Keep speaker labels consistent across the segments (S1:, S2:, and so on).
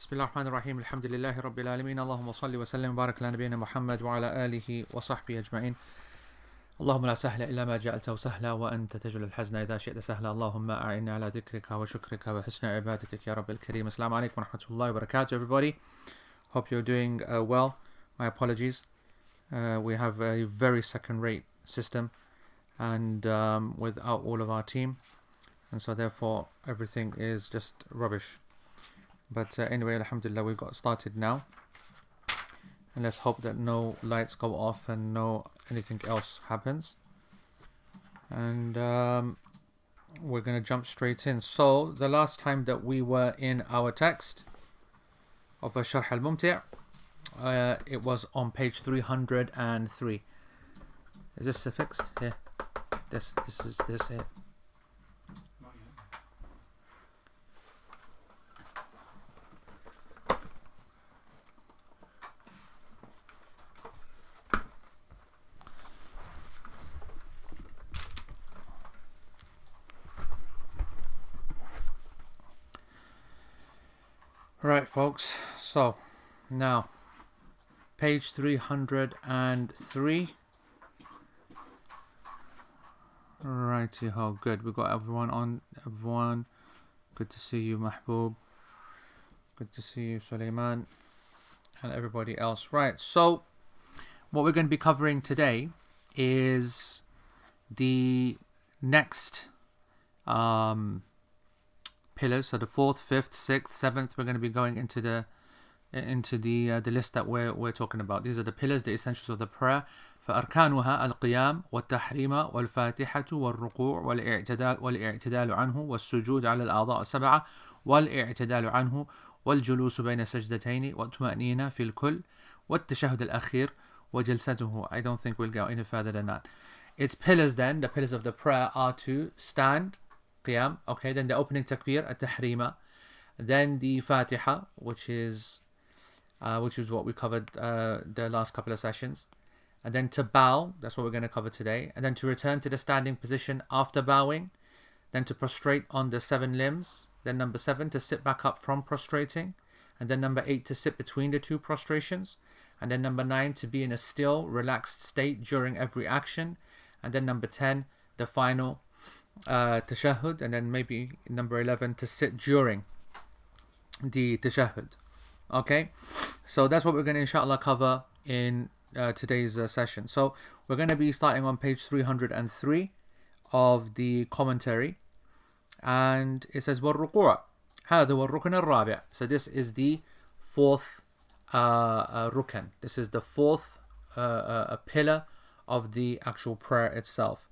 S1: بسم الله الرحمن الرحيم الحمد لله رب العالمين اللهم صل وسلم وبارك على نبينا محمد وعلى آله وصحبه أجمعين اللهم لا سهل إلا ما جعلته سهلا وأنت تجعل الحزن إذا شئت سهلا اللهم أعني على ذكرك وشكرك وحسن عبادتك يا رب الكريم. Assalamu alaikum wa rahmatullahi wa barakatuh everybody. Hope you're doing well. My apologies. We have a very second rate system and without all of our team, and so therefore everything is just rubbish. But anyway, alhamdulillah, we've got started now, and let's hope that no lights go off and no anything else happens, and we're going to jump straight in. So the last time that we were in our text of Sharh al-Mumti', it was on page 303. Is this fixed? Here. This is it. Right, folks, so now page 303. Righty ho, good. We've got everyone. Good to see you, Mahbub. Good to see you, Suleiman, and everybody else. Right, so what we're going to be covering today is the next pillars. So the 4th, 5th, 6th, 7th, we're going to be going into the list that we're talking about. These are the pillars, the essentials of the prayer. فأركانها القيام والتحريم والفاتحة والركوع والاعتدال عنه والسجود على الأعضاء السبعة والاعتدال عنه والجلوس بين السجدتين والطمأنينة في الكل والتشهد الأخير وجلسته. I don't think we'll go any further than that. Its pillars then, the pillars of the prayer are to stand, qiyam, okay, then the opening takbir, at-tahrima, then the fatiha, which is what we covered the last couple of sessions, and then to bow, that's what we're going to cover today, and then to return to the standing position after bowing, then to prostrate on the 7 limbs, then number 7 to sit back up from prostrating, and then number 8 to sit between the 2 prostrations, and then number 9 to be in a still, relaxed state during every action, and then number 10 the final tashahhud, and then maybe number 11 to sit during the tashahhud. Okay, so that's what we're going to inshallah cover in today's session. So we're going to be starting on page 303 of the commentary, and it says وَالرُّكُوعَ هذا والركن الرابع. So this is the 4th rukn. This is the 4th pillar of the actual prayer itself.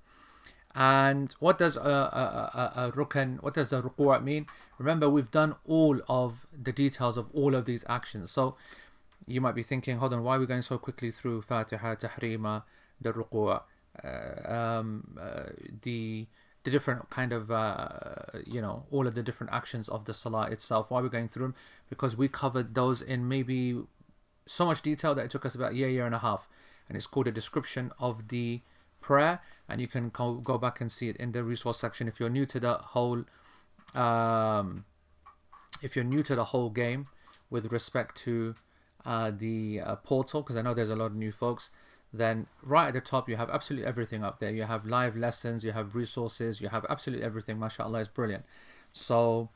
S1: And what does a rukn, what does the ruku' mean? Remember, we've done all of the details of all of these actions. So you might be thinking, hold on, why are we going so quickly through Fatiha, Tahrima, the ruku', the different kind of, all of the different actions of the salah itself. Why are we going through them? Because we covered those in maybe so much detail that it took us about a year and a half. And it's called a description of the prayer, and you can go back and see it in the resource section if you're new to the whole game with respect to the portal, because I know there's a lot of new folks. Then right at the top you have absolutely everything up there. You have live lessons, you have resources, you have absolutely everything. MashaAllah, it's brilliant. So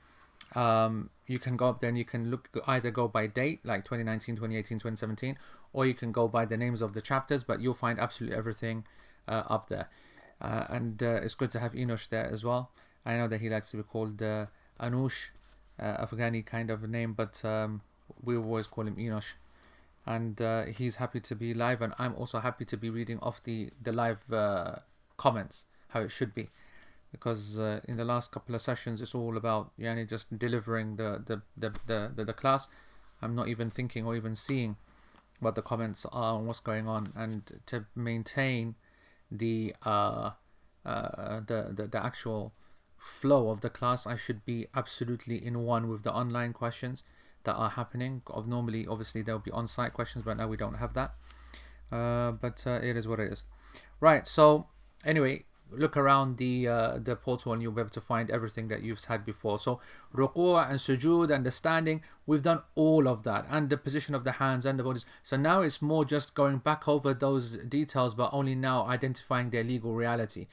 S1: you can go up there and you can either go by date, like 2019, 2018, 2017, or you can go by the names of the chapters, but you'll find absolutely everything up there. And it's good to have Enosh there as well. I know that he likes to be called Anush, Afghani kind of a name, but we always call him Enosh. And he's happy to be live, and I'm also happy to be reading off the live comments, how it should be. Because in the last couple of sessions, it's all about just delivering the class. I'm not even thinking or even seeing what the comments are and what's going on. And to maintain the actual flow of the class, I should be absolutely in one with the online questions that are happening. Normally, obviously, there'll be on-site questions, but now we don't have that. But it is what it is. Right, so anyway, look around the portal and you'll be able to find everything that you've had before. So ruku' and sujood and the standing, we've done all of that, and the position of the hands and the bodies. So now it's more just going back over those details, but only now identifying their legal reality.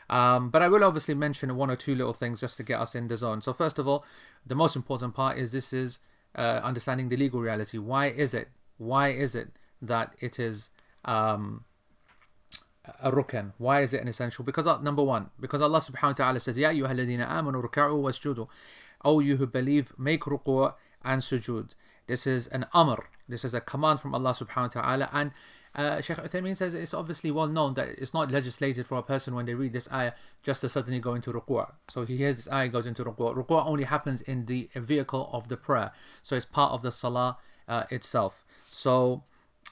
S1: But I will obviously mention one or two little things just to get us in the zone. So first of all, the most important part is this is understanding the legal reality. Why is it that it is a rukn? Why is it an essential? Because number one, because Allah subhanahu wa ta'ala says, Ya ayyuha alladhina amanu ruk'u wasjudu. O you who believe, make ruku' and sujood. This is an amr. This is a command from Allah subhanahu wa ta'ala. And Shaykh Uthaymeen says it's obviously well known that it's not legislated for a person when they read this ayah just to suddenly go into ruku'. So he hears this ayah, goes into ruku'. Ruku' only happens in the vehicle of the prayer. So it's part of the salah itself. So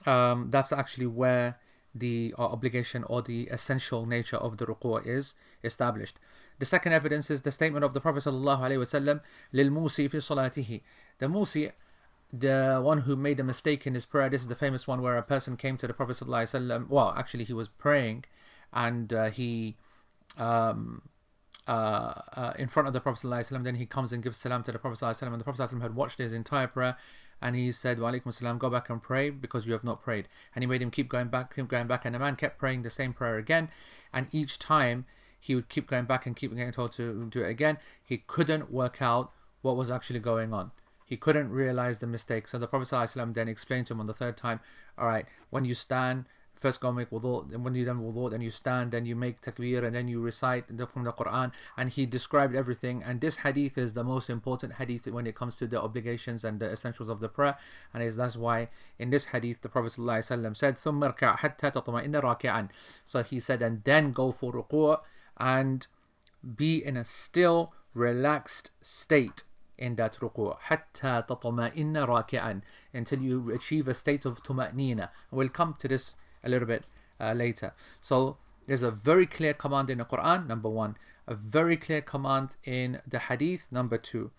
S1: that's actually where the obligation or the essential nature of the ruku' is established. The second evidence is the statement of the Prophet sallallahu alaihi wasallam, لِلْمُوسِي فِي صَلَاتِهِ. The Musi, the one who made a mistake in his prayer. This is the famous one where a person came to the Prophet sallallahu alaihi wasallam. Well, actually he was praying, and he in front of the Prophet sallallahu alaihi wasallam. Then he comes and gives salam to the Prophet sallallahu alaihi wasallam, and the Prophet sallallahu alaihi wasallam had watched his entire prayer. And he said, Wa alaikum salam, go back and pray because you have not prayed. And he made him keep going back. And the man kept praying the same prayer again. And each time he would keep going back and keep getting told to do it again. He couldn't work out what was actually going on. He couldn't realize the mistake. So the Prophet ﷺ then explained to him on the third time, all right, when you stand, first go make wudu, and when you done wudu, then you stand, then you make takbir, and then you recite from the Quran. And he described everything. And this hadith is the most important hadith when it comes to the obligations and the essentials of the prayer. And that's why in this hadith the Prophet ﷺ said, ثُمَّ ارْكَعْ حَتَّى تَطْمَئِنَّ رَاكِعًا. So he said, and then go for ruku' and be in a still, relaxed state in that ruku'. حَتَّى تَطْمَئِنَّ رَاكِعًا. Until you achieve a state of tuma'nina. We'll come to this a little bit later. So there's a very clear command in the Quran, number one. A very clear command in the hadith, number two.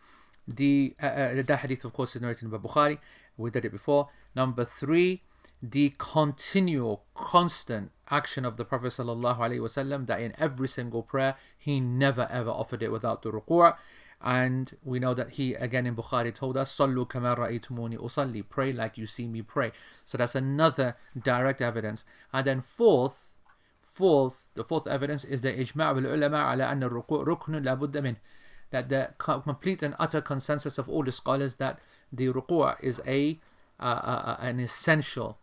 S1: The hadith, of course, is narrated by Bukhari. We did it before. Number three, the continual, constant action of the Prophet sallallahu alaihi wasallam, that in every single prayer he never ever offered it without the ruku'. And we know that he, again in Bukhari, told us, Sallu kama ra'aytumuni usalli, pray like you see me pray. So that's another direct evidence. And then the fourth evidence is the ijma' al-ulama ala anna ruku' ruknun la budda min. That the complete and utter consensus of all the scholars that the ruku' is an essential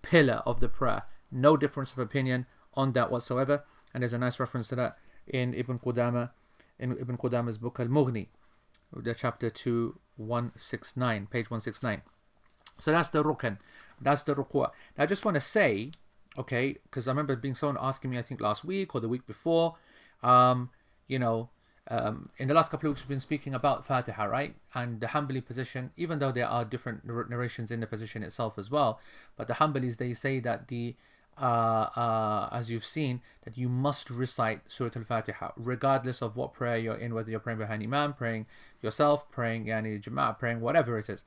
S1: pillar of the prayer. No difference of opinion on that whatsoever. And there's a nice reference to that in Ibn Qudama's book Al-Mughni, the chapter 169, page 169. So that's the rukn, that's the ruku'. Now I just want to say, okay, because I remember being someone asking me, I think last week or the week before, in the last couple of weeks we've been speaking about Fatiha, right? And the Hanbali position, even though there are different narrations in the position itself as well, but the Hanbalis, they say that as you've seen, that you must recite Surah Al-Fatiha regardless of what prayer you're in, whether you're praying behind Imam, praying yourself, praying Jama'ah, praying whatever it is.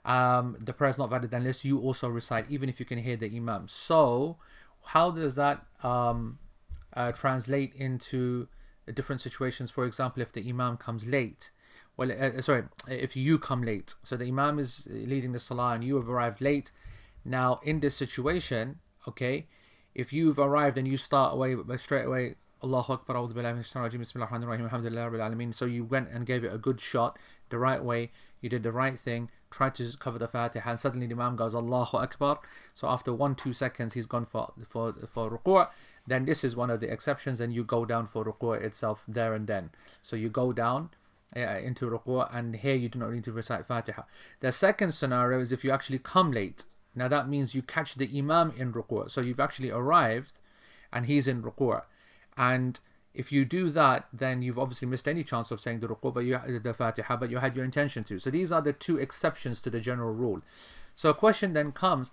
S1: The prayer is not valid unless you also recite, even if you can hear the Imam. So how does that translate into different situations? For example, if the Imam comes late, if you come late, so the Imam is leading the Salah and you have arrived late. Now in this situation, okay, if you've arrived and you start straight away, Allahu Akbar, A'udhu Billahi Minash Shaitanir Rajeem, Bismillahir Rahmanir Rahim, Alhamdulillahi Rabbil Alameen. So you went and gave it a good shot, the right way, you did the right thing, tried to cover the Fatiha, and suddenly the Imam goes Allahu Akbar. So after 1-2 seconds he's gone for ruku'. Then this is one of the exceptions, and you go down for ruku' itself there and then. So you go down into ruku', and here you do not need to recite Fatiha. The second scenario is if you actually come late. Now that means you catch the Imam in ruku'. So you've actually arrived and he's in ruku'. And if you do that, then you've obviously missed any chance of saying the ruku', the Fatiha, but you had your intention to. So these are the two exceptions to the general rule. So a question then comes,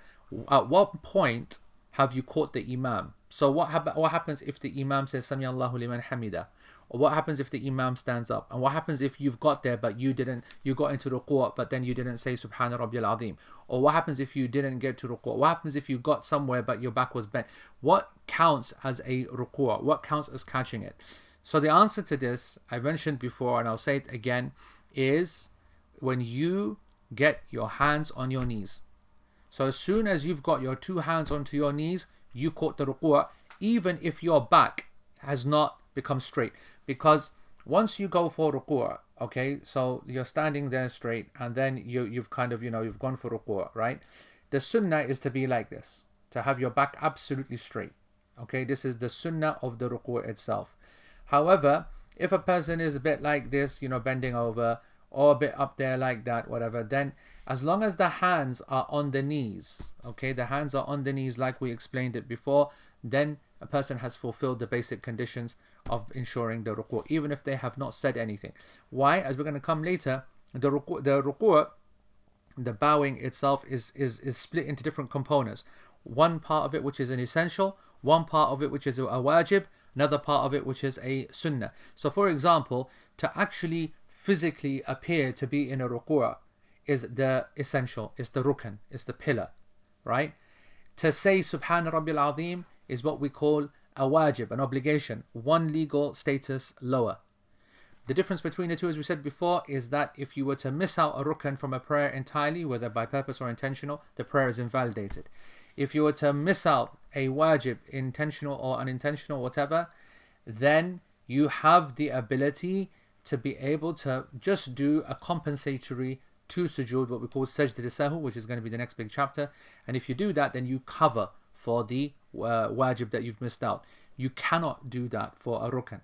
S1: at what point have you caught the Imam? So what happens if the Imam says Sami Allahu liman hamida? Or what happens if the Imam stands up? And what happens if you've got there but you got into ruku' but then you didn't say Subhana Rabbiyal Azim? Or what happens if you didn't get to ruku'? What happens if you got somewhere but your back was bent? What counts as a ruku'? What counts as catching it? So the answer to this, I mentioned before and I'll say it again, is when you get your hands on your knees. So as soon as you've got your two hands onto your knees, you caught the ruku', even if your back has not become straight. Because once you go for ruku', okay, so you're standing there straight and then you've kind of, you've gone for ruku', right? The sunnah is to be like this, to have your back absolutely straight. Okay, this is the sunnah of the ruku' itself. However, if a person is a bit like this, bending over, or a bit up there like that, whatever, then as long as the hands are on the knees, okay, the hands are on the knees like we explained it before, then a person has fulfilled the basic conditions of ensuring the ruku', even if they have not said anything. Why? As we're going to come later, the ruku', the bowing itself is split into different components. One part of it which is an essential, one part of it which is a wajib, another part of it which is a sunnah. So for example, to actually physically appear to be in a ruku' is the essential, is the rukn, is the pillar, right? To say Subhana Rabbil Azim is what we call a wajib, an obligation, one legal status lower. The difference between the two, as we said before, is that if you were to miss out a rukn from a prayer entirely, whether by purpose or intentional, the prayer is invalidated. If you were to miss out a wajib, intentional or unintentional, whatever, then you have the ability to be able to just do a compensatory to sujood, what we call sajda sahu, which is going to be the next big chapter. And if you do that, then you cover for the wajib that you've missed out. You cannot do that for a rukn.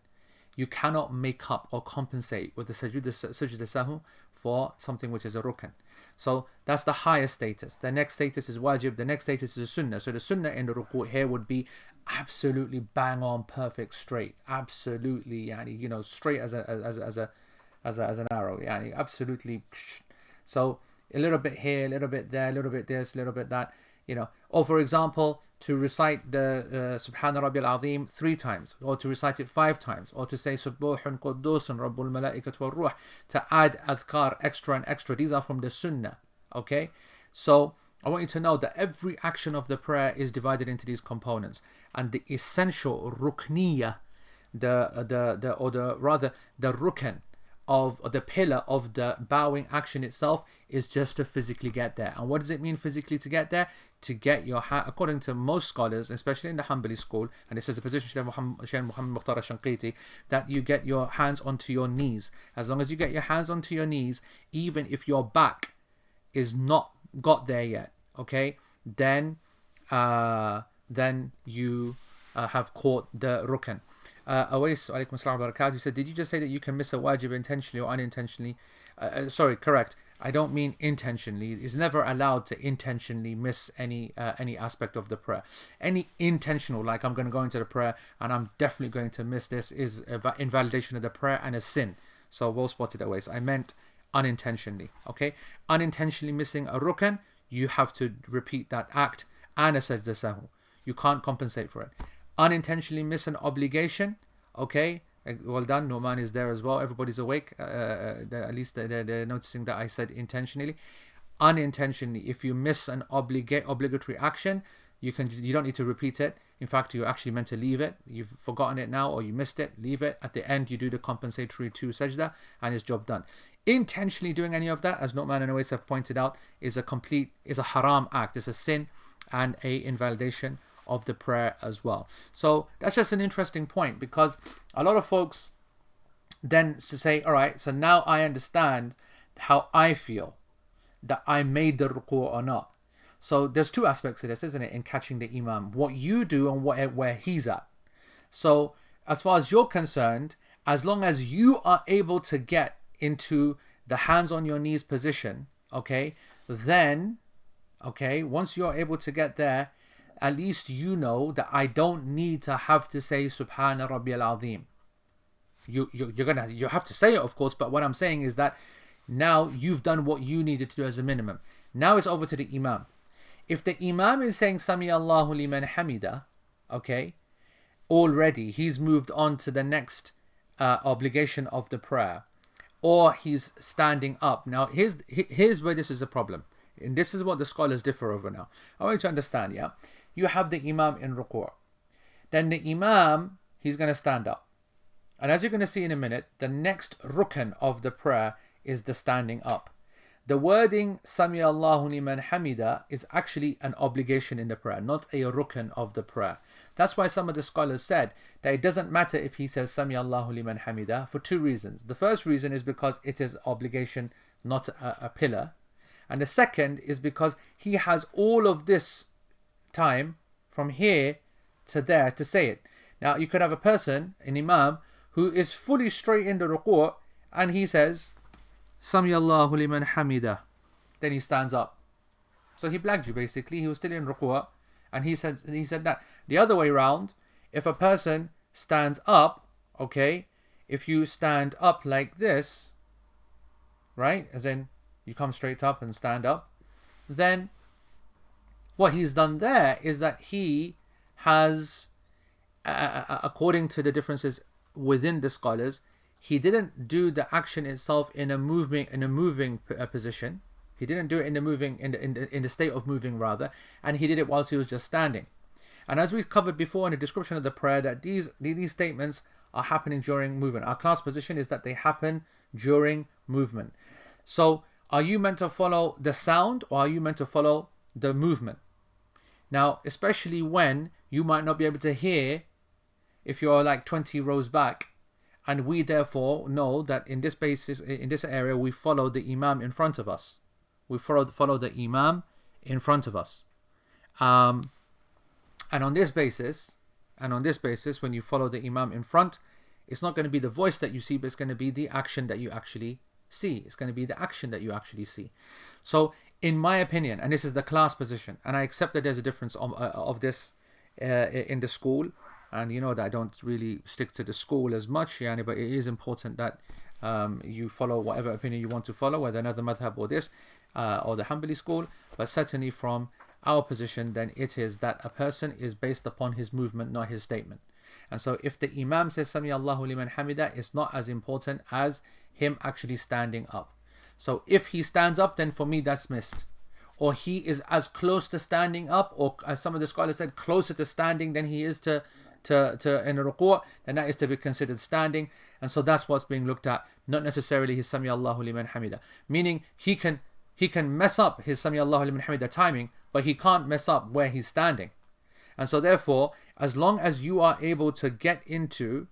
S1: You cannot make up or compensate with the sajda sahu for something which is a rukn. So that's the highest status. The next status is wajib. The next status is a sunnah. So the sunnah in the ruku' here would be absolutely bang on, perfect, straight, absolutely, straight as an arrow, absolutely. So a little bit here, a little bit there, a little bit this, a little bit that, Or for example, to recite the Subhana Rabbil Azim 3 times, or to recite it 5 times, or to say Subbuhun Quddusun Rabbul Malaikat wal Ruh, to add adhkar extra and extra. These are from the sunnah, okay? So I want you to know that every action of the prayer is divided into these components, and the essential rukniyah, the rukn of the pillar of the bowing action itself is just to physically get there. And what does it mean physically to get there? To get your hand, according to most scholars, especially in the Hanbali school, and this is the position Shaykh Muhammad Mukhtar Shanqiti, that you get your hands onto your knees. As long as you get your hands onto your knees, even if your back is not got there yet, okay, then you have caught the rukn. Awais, alaykum assalam wa barakatuh, said, did you just say that you can miss a wajib intentionally or unintentionally? Sorry, correct. I don't mean intentionally. It's never allowed to intentionally miss any aspect of the prayer. Any intentional, like I'm going to go into the prayer and I'm definitely going to miss this, is invalidation of the prayer and a sin. So well spotted, Awais. I meant unintentionally, okay? Unintentionally missing a rukn, you have to repeat that act and a sajda sahu. You can't compensate for it. Unintentionally miss an obligation, okay, well done, Nu'man is there as well, everybody's awake, at least they're noticing that I said intentionally. Unintentionally, if you miss an obligatory action, you don't need to repeat it. In fact, you're actually meant to leave it. You've forgotten it now, or you missed it, leave it. At the end, you do the compensatory 2 sajda and it's job done. Intentionally doing any of that, as Nu'man and Awais have pointed out, is a haram act, it's a sin and a invalidation of the prayer as well. So that's just an interesting point, because a lot of folks then to say, all right, so now I understand how I feel, that I made the ruku' or not. So there's 2 aspects to this, isn't it, in catching the imam, what you do and where he's at. So as far as you're concerned, as long as you are able to get into the hands on your knees position, okay, then, okay, once you're able to get there, at least you know that I don't need to have to say Subhana Rabbil Azim. You have to say it, of course, but what I'm saying is that now you've done what you needed to do as a minimum. Now it's over to the imam. If the imam is saying Sami Allahu liman hamida, okay, already he's moved on to the next obligation of the prayer, or he's standing up. Now here's where this is a problem, and this is what the scholars differ over now. I want you to understand, yeah, you have the imam in ruku'. then the Imam, he's going to stand up. And as you're going to see in a minute, the next rukn of the prayer is the standing up. The wording Sami Allahu liman hamida is actually an obligation in the prayer, not a rukn of the prayer. That's why some of the scholars said that it doesn't matter if he says Sami Allahu liman hamida for two reasons. The first reason is because it is obligation, not a pillar. And the second is because he has all of this time from here to there to say it. Now you could have a person, an imam, who is fully straight in the ruku' and he says Sami Allahu liman hamida. Then he stands up. So he blagged you basically. He was still in ruku' and he said that. The other way around, if a person stands up, okay, if you stand up like this, right, as in you come straight up and stand up, then what he's done there is that he has, according to the differences within the scholars, he didn't do the action itself in a moving position. He didn't do it in the state of moving rather, and he did it whilst he was just standing. And as we covered before in the description of the prayer, that these statements are happening during movement. Our class position is that they happen during movement. So are you meant to follow the sound or are you meant to follow the movement? Now, especially when you might not be able to hear if you're like 20 rows back, and we therefore know that in this basis, in this area, we follow the imam in front of us. We follow the imam in front of us. And on this basis, when you follow the imam in front, it's not going to be the voice that you see, but it's going to be the action that you actually see. It's going to be the action that you actually see. So, in my opinion, and this is the class position, and I accept that there's a difference of this in the school, and you know that I don't really stick to the school as much, yani, but it is important that you follow whatever opinion you want to follow, whether another madhab or this, or the Hanbali school. But certainly from our position, then it is that a person is based upon his movement, not his statement. And so if the Imam says Sami Allahu liman hamida, it's not as important as him actually standing up. So if he stands up, then for me that's missed. Or he is as close to standing up, or as some of the scholars said, closer to standing than he is to in a ruku', then that is to be considered standing. And so that's what's being looked at, not necessarily his Sami Allahu liman hamida. Meaning he can mess up his Sami Allahu liman hamida timing, but he can't mess up where he's standing. And so therefore, as long as you are able to get into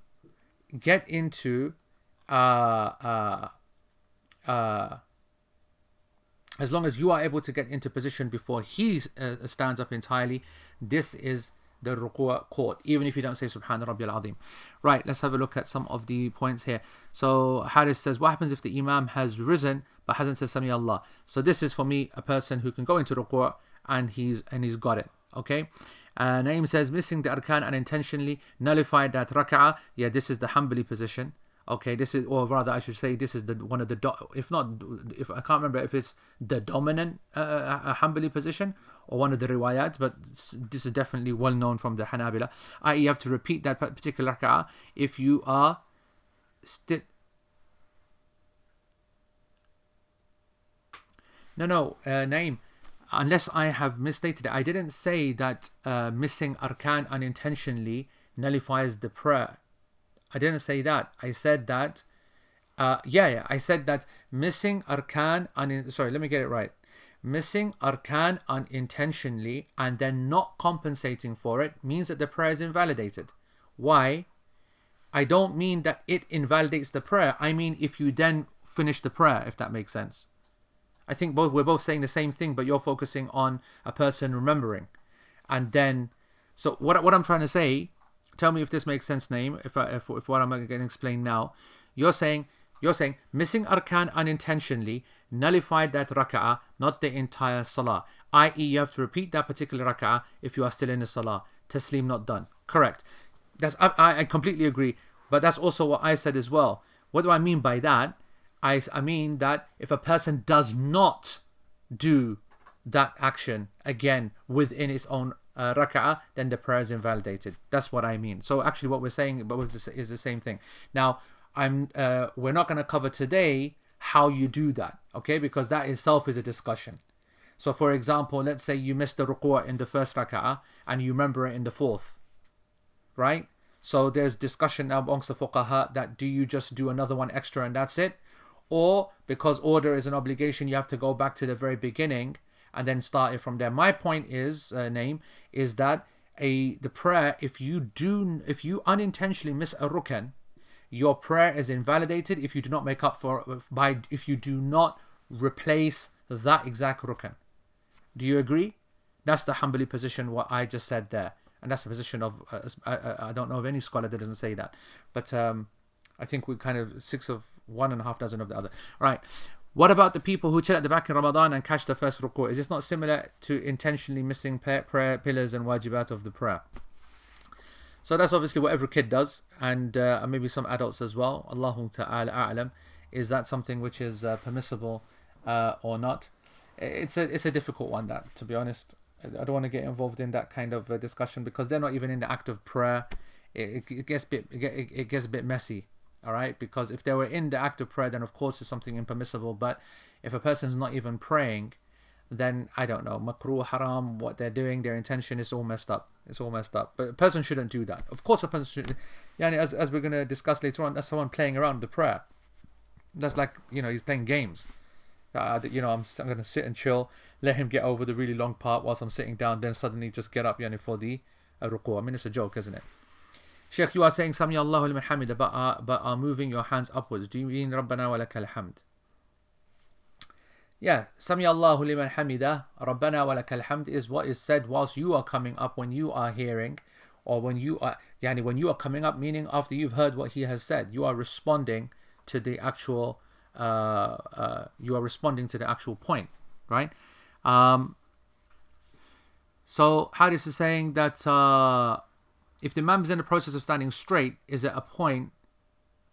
S1: position before he stands up entirely, this is the ruku' court, even if you don't say Subhana Rabbiyal Azim. Right, let's have a look at some of the points here. So Haris says, what happens if the Imam has risen but hasn't said Sami Allah? So this is for me a person who can go into ruku' and he's got it. Okay. Naeem says, missing the arkan unintentionally nullified that rak'ah. Yeah, this is the Hanbali position. Okay, this is, or rather I should say, this is one of the, if I can't remember if it's the dominant Hanbali position or one of the riwayat, but this is definitely well known from the Hanabila. I.e., you have to repeat that particular rak'ah if you are still. No, Naeem, unless I have misstated it, I didn't say that missing arkan unintentionally nullifies the prayer. I didn't say that. I said that, I said that missing arkan, let me get it right. Missing arkan unintentionally and then not compensating for it means that the prayer is invalidated. Why? I don't mean that it invalidates the prayer. I mean if you then finish the prayer, if that makes sense. I think we're both saying the same thing, but you're focusing on a person remembering. And then, so what I'm trying to say, tell me if this makes sense, Naeem, if what I'm going to explain now. You're saying missing arkan unintentionally nullified that rak'ah, not the entire salah. I.e., you have to repeat that particular rak'ah if you are still in the salah. Taslim not done. Correct. I completely agree. But that's also what I said as well. What do I mean by that? I mean that if a person does not do that action again within its own rak'ah, then the prayer is invalidated. That's what I mean. So actually what we're saying is the same thing. Now, we're not going to cover today how you do that, okay? Because that itself is a discussion. So for example, let's say you missed the ruku' in the first rak'ah and you remember it in the fourth. right? So there's discussion now amongst the fuqaha that do you just do another one extra and that's it? Or because order is an obligation, you have to go back to the very beginning and then start it from there. My point is, is that the prayer, if you unintentionally miss a rukn, your prayer is invalidated if you do not make up for if you do not replace that exact rukn. Do you agree? That's the Hanbali position, what I just said there. And that's the position of, I don't know of any scholar that doesn't say that. But I think we're kind of 6 of one and a half dozen of the other. Right. What about the people who chill at the back in Ramadan and catch the first ruku'? Is this not similar to intentionally missing prayer pillars and wajibat of the prayer? So that's obviously what every kid does, and maybe some adults as well. Allahu ta'ala a'lam. Is that something which is permissible or not? It's a difficult one, that, to be honest. I don't want to get involved in that kind of discussion because they're not even in the act of prayer. It gets a bit messy, all right? Because if they were in the act of prayer, then of course it's something impermissible. But if a person's not even praying, then I don't know, makruh, haram, what they're doing, their intention is all messed up. It's all messed up. But a person shouldn't do that. Of course, a person should. As we're going to discuss later on, that's someone playing around with the prayer. That's like, he's playing games. I'm going to sit and chill, let him get over the really long part whilst I'm sitting down, then suddenly just get up for the ruku'. I mean, it's a joke, isn't it? Sheikh, you are saying Sami Allahu liman hamida, but are moving your hands upwards. Do you mean Rabbana wa lakal hamd? Yeah, Sami Allahu liman hamida, Rabbana wa lakal hamd is what is said whilst you are coming up, when you are hearing, or when you are coming up, meaning after you've heard what he has said, you are responding to the actual point, right? So Hadith is saying that if the Imam is in the process of standing straight, is it a point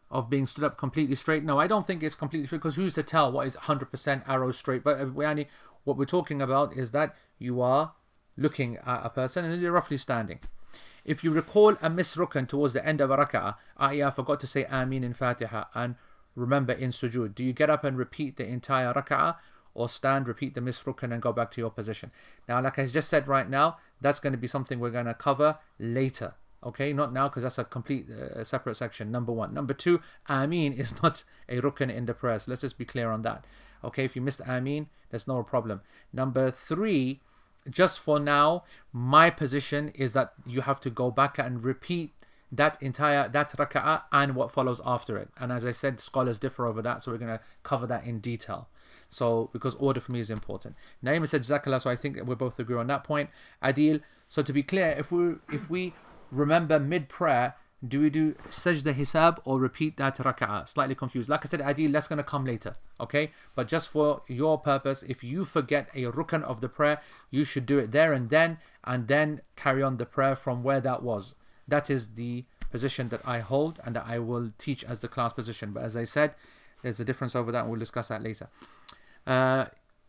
S1: of being stood up completely straight? No, I don't think it's completely straight, because who's to tell what is 100% arrow straight? But what we're talking about is that you are looking at a person and you're roughly standing. If you recall a miss rukn towards the end of a rak'ah, I forgot to say Ameen in Fatiha and remember in sujood, do you get up and repeat the entire rak'ah, or stand, repeat the miss rukn and go back to your position? Now, like I just said right now, that's going to be something we're going to cover later. Okay, not now, because that's a complete separate section, number one. Number two, Ameen is not a rukn in the prayer. So let's just be clear on that. Okay, if you missed Ameen, there's no problem. Number three, just for now, my position is that you have to go back and repeat that raka'ah and what follows after it. And as I said, scholars differ over that, so we're going to cover that in detail. So, because order for me is important. Naima said Jazakallah, so I think we both agree on that point. Adil, so to be clear, if we remember mid-prayer, do we do sajda hisab or repeat that raka'ah? Slightly confused. Like I said, Adil, that's going to come later, okay? But just for your purpose, if you forget a rukn of the prayer, you should do it there and then carry on the prayer from where that was. That is the position that I hold and that I will teach as the class position. But as I said, there's a difference over that and we'll discuss that later.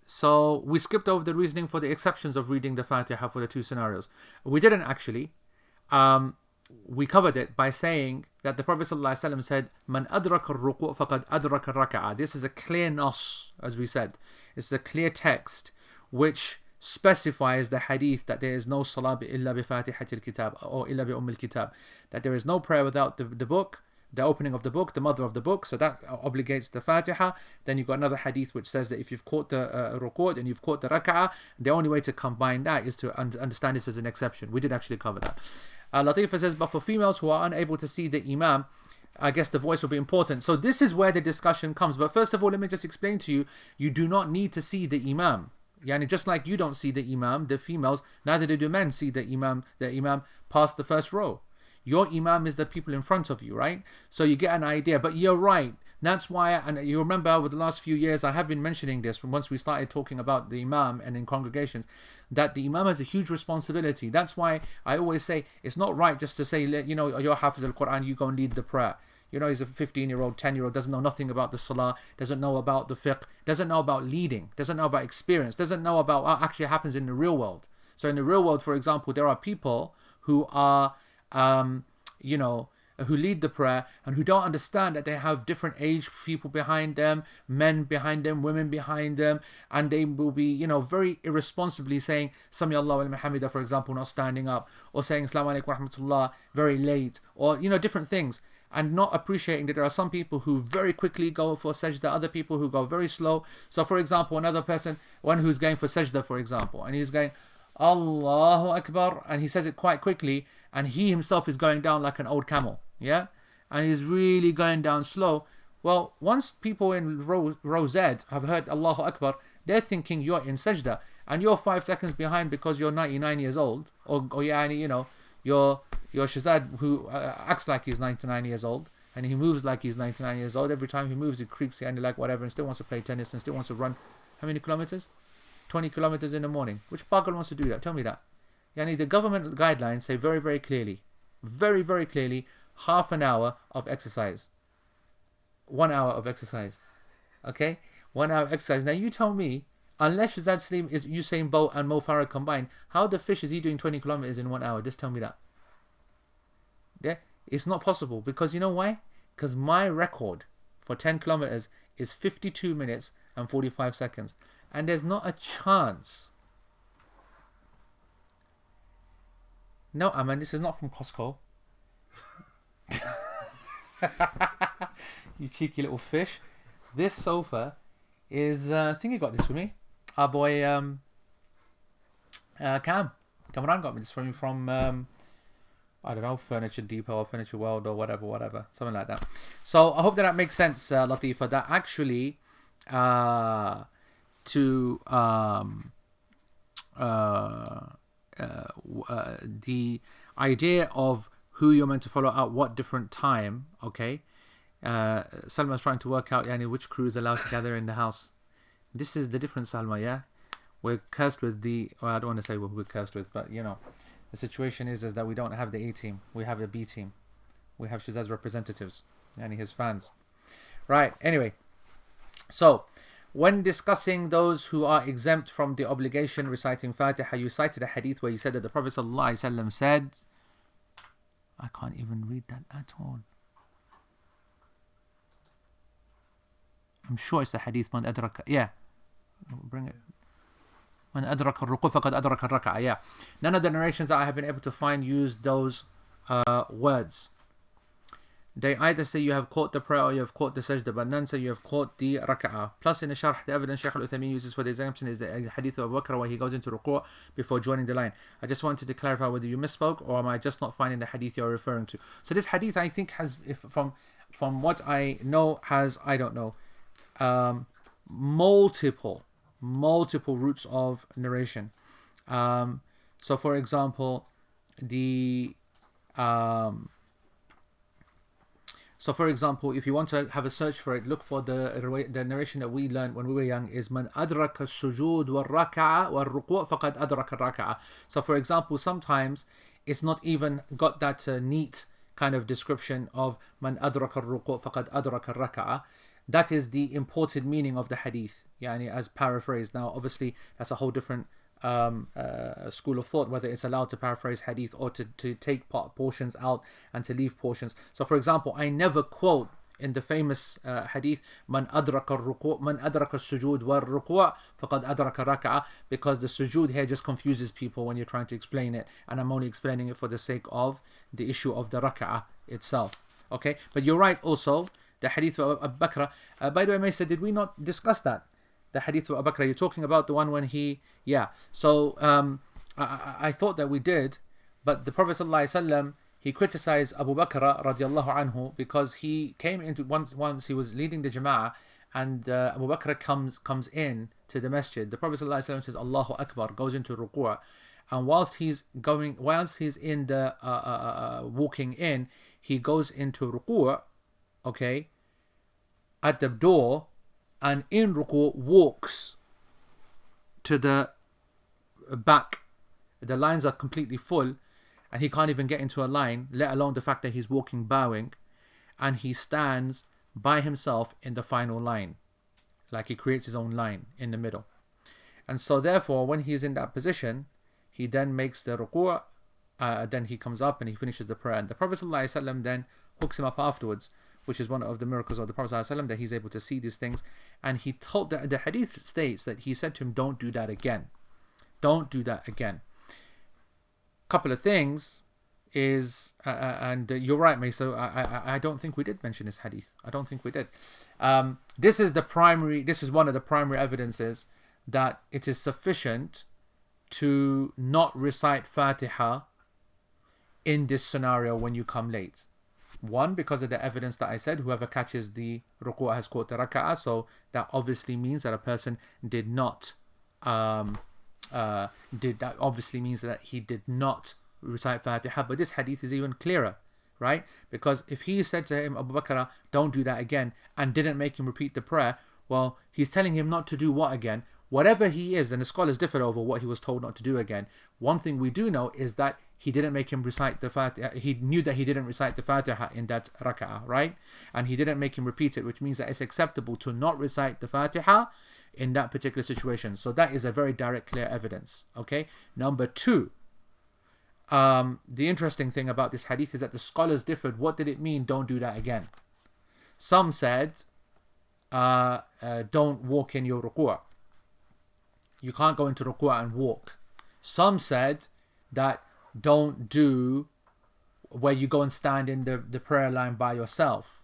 S1: So we skipped over the reasoning for the exceptions of reading the Fatiha for the two scenarios. We didn't actually. We covered it by saying that the Prophet ﷺ said, Man adraka al-ruku' faqad adraka al-raka'ah. This is a clear nas, as we said. It's a clear text which specifies the hadith that there is no salah illa bi fatihatil kitab or illa bi ummil kitab, that there is no prayer without the book, the opening of the book, the mother of the book. So that obligates the Fatiha. Then you've got another hadith which says that if you've caught the ruku' and you've caught the raka'ah, the only way to combine that is to understand this as an exception. We did actually cover that. Latifa says, but for females who are unable to see the imam, I guess the voice will be important. So this is where the discussion comes. But first of all, let me just explain to you, you do not need to see the imam. Yani just like you don't see the imam, the females, neither do the men see the imam past the first row. Your imam is the people in front of you, right? So you get an idea. But you're right. That's why, and you remember over the last few years, I have been mentioning this from once we started talking about the imam and in congregations, that the imam has a huge responsibility. That's why I always say it's not right just to say, you're Hafiz al-Quran, you go and lead the prayer. He's a 15-year-old, 10-year-old, doesn't know nothing about the salah, doesn't know about the fiqh, doesn't know about leading, doesn't know about experience, doesn't know about what actually happens in the real world. So in the real world, for example, there are people who are, who lead the prayer and who don't understand that they have different age people behind them, men behind them, women behind them, and they will be, you know, very irresponsibly saying Sami Allahu liman hamida, for example, not standing up, or saying Assalamu alaikum wa rahmatullah very late, or, you know, different things, and not appreciating that there are some people who very quickly go for sajda, other people who go very slow. So for example, another person, one who's going for sajda, for example, and he's going Allahu Akbar, and he says it quite quickly, and he himself is going down like an old camel, yeah, and he's really going down slow. Well, once people in row Z have heard Allahu Akbar, they're thinking you're in sajda, and you're 5 seconds behind because you're 99 years old, or you know, you're Shazad who acts like he's 99 years old, and he moves like he's 99 years old. Every time he moves, he creaks and like whatever, and still wants to play tennis, and still wants to run how many kilometers? 20 kilometers in the morning. Which pagal wants to do that? Tell me that. Yani the government guidelines say very, very clearly, half an hour of exercise. 1 hour of exercise. Okay? 1 hour of exercise. Now you tell me, unless Shazad Salim is Usain Bolt and Mo Farah combined, how the fish is he doing 20 kilometers in 1 hour? Just tell me that. Yeah? It's not possible. Because you know why? Because my record for 10 kilometers is 52 minutes and 45 seconds. And there's not a chance. No, Aman, this is not from Costco. You cheeky little fish. This sofa is, I think you got this for me. Our boy, Kamran got me this for me from, I don't know, Furniture Depot or Furniture World or whatever. Something like that. So I hope that makes sense, Latifa, that actually, the idea of who you're meant to follow at what different time, okay? Salma's trying to work out which crew is allowed to gather in the house. This is the difference, Salma, yeah? We're cursed with well, I don't want to say what we're cursed with, but you know, the situation is that we don't have the A team, we have the B team. We have Shazad's representatives, and his fans. Right, anyway. So, when discussing those who are exempt from the obligation reciting Fatiha, you cited a hadith where you said that the Prophet ﷺ said, I can't even read that at all. I'm sure it's the hadith, Man adraka, yeah, bring it. Man adraka al-ruku' faqad adraka al-raka'a, yeah. None of the narrations that I have been able to find use those words. They either say you have caught the prayer or you have caught the sajda, but none say you have caught the raka'ah. Plus in the sharh, the evidence Shaykh al-Uthaymeen uses for the exemption is the hadith of Abu Bakr where he goes into ruku' before joining the line. I just wanted to clarify whether you misspoke or am I just not finding the hadith you're referring to. So this hadith I think has, from what I know, has, I don't know, multiple routes of narration. So for example, if you want to have a search for it, look for the narration that we learned when we were young is Man adraka as-sujud wal-raka'a wal-ruku' faqad adraka al-raka'a. So for example, sometimes it's not even got that neat kind of description of Man adraka al-ruku' faqad adraka al-raka'a. That is the imported meaning of the hadith, as paraphrased. Now obviously that's a whole different school of thought, whether it's allowed to paraphrase hadith or to take portions out and to leave portions. So for example, I never quote in the famous hadith Man adraka al-ruku' Man adraka as-sujud wal-ruku' faqad adraka al-raka'a, because the sujud here just confuses people when you're trying to explain it, and I'm only explaining it for the sake of the issue of the raka'ah itself. Okay, but you're right also, the hadith of Abu Bakr, by the way, Maisa, did we not discuss that? The hadith of Abu Bakr, you're talking about the one when he, so I thought that we did, but the Prophet ﷺ, he criticized Abu Bakr radiallahu anhu because he came into, once he was leading the Jama'ah, and Abu Bakr comes in to the masjid. The Prophet ﷺ says Allahu Akbar, goes into ruku', and whilst he's in the walking in, he goes into ruku', okay, at the door, and in ruku' walks to the back. The lines are completely full and he can't even get into a line, let alone the fact that he's walking bowing, and he stands by himself in the final line, like he creates his own line in the middle. And so therefore when he's in that position, he then makes the ruku', then he comes up and he finishes the prayer, and the Prophet ﷺ then hooks him up afterwards, which is one of the miracles of the Prophet ﷺ, that he's able to see these things. And he told, the hadith states that he said to him, don't do that again. Don't do that again. Couple of things is, and you're right, Mesa, I don't think we did mention this hadith. I don't think we did. This is one of the primary evidences that it is sufficient to not recite Fatiha in this scenario when you come late. One, because of the evidence that I said, whoever catches the ruku' has caught the raka'ah, so that obviously means that a person did not obviously means that he did not recite Fatiha. But this hadith is even clearer, right? Because if he said to him, Abu Bakr, don't do that again, and didn't make him repeat the prayer, well, he's telling him not to do what again? Whatever he is, then the scholars differ over what he was told not to do again. One thing we do know is that he didn't make him recite the Fatiha. He knew that he didn't recite the Fatiha in that raka'ah, right? And he didn't make him repeat it, which means that it's acceptable to not recite the Fatiha in that particular situation. So that is a very direct, clear evidence. Okay. Number two, the interesting thing about this hadith is that the scholars differed. What did it mean? Don't do that again. Some said, don't walk in your ruku'. You can't go into ruku' and walk. Some said that don't do where you go and stand in the prayer line by yourself.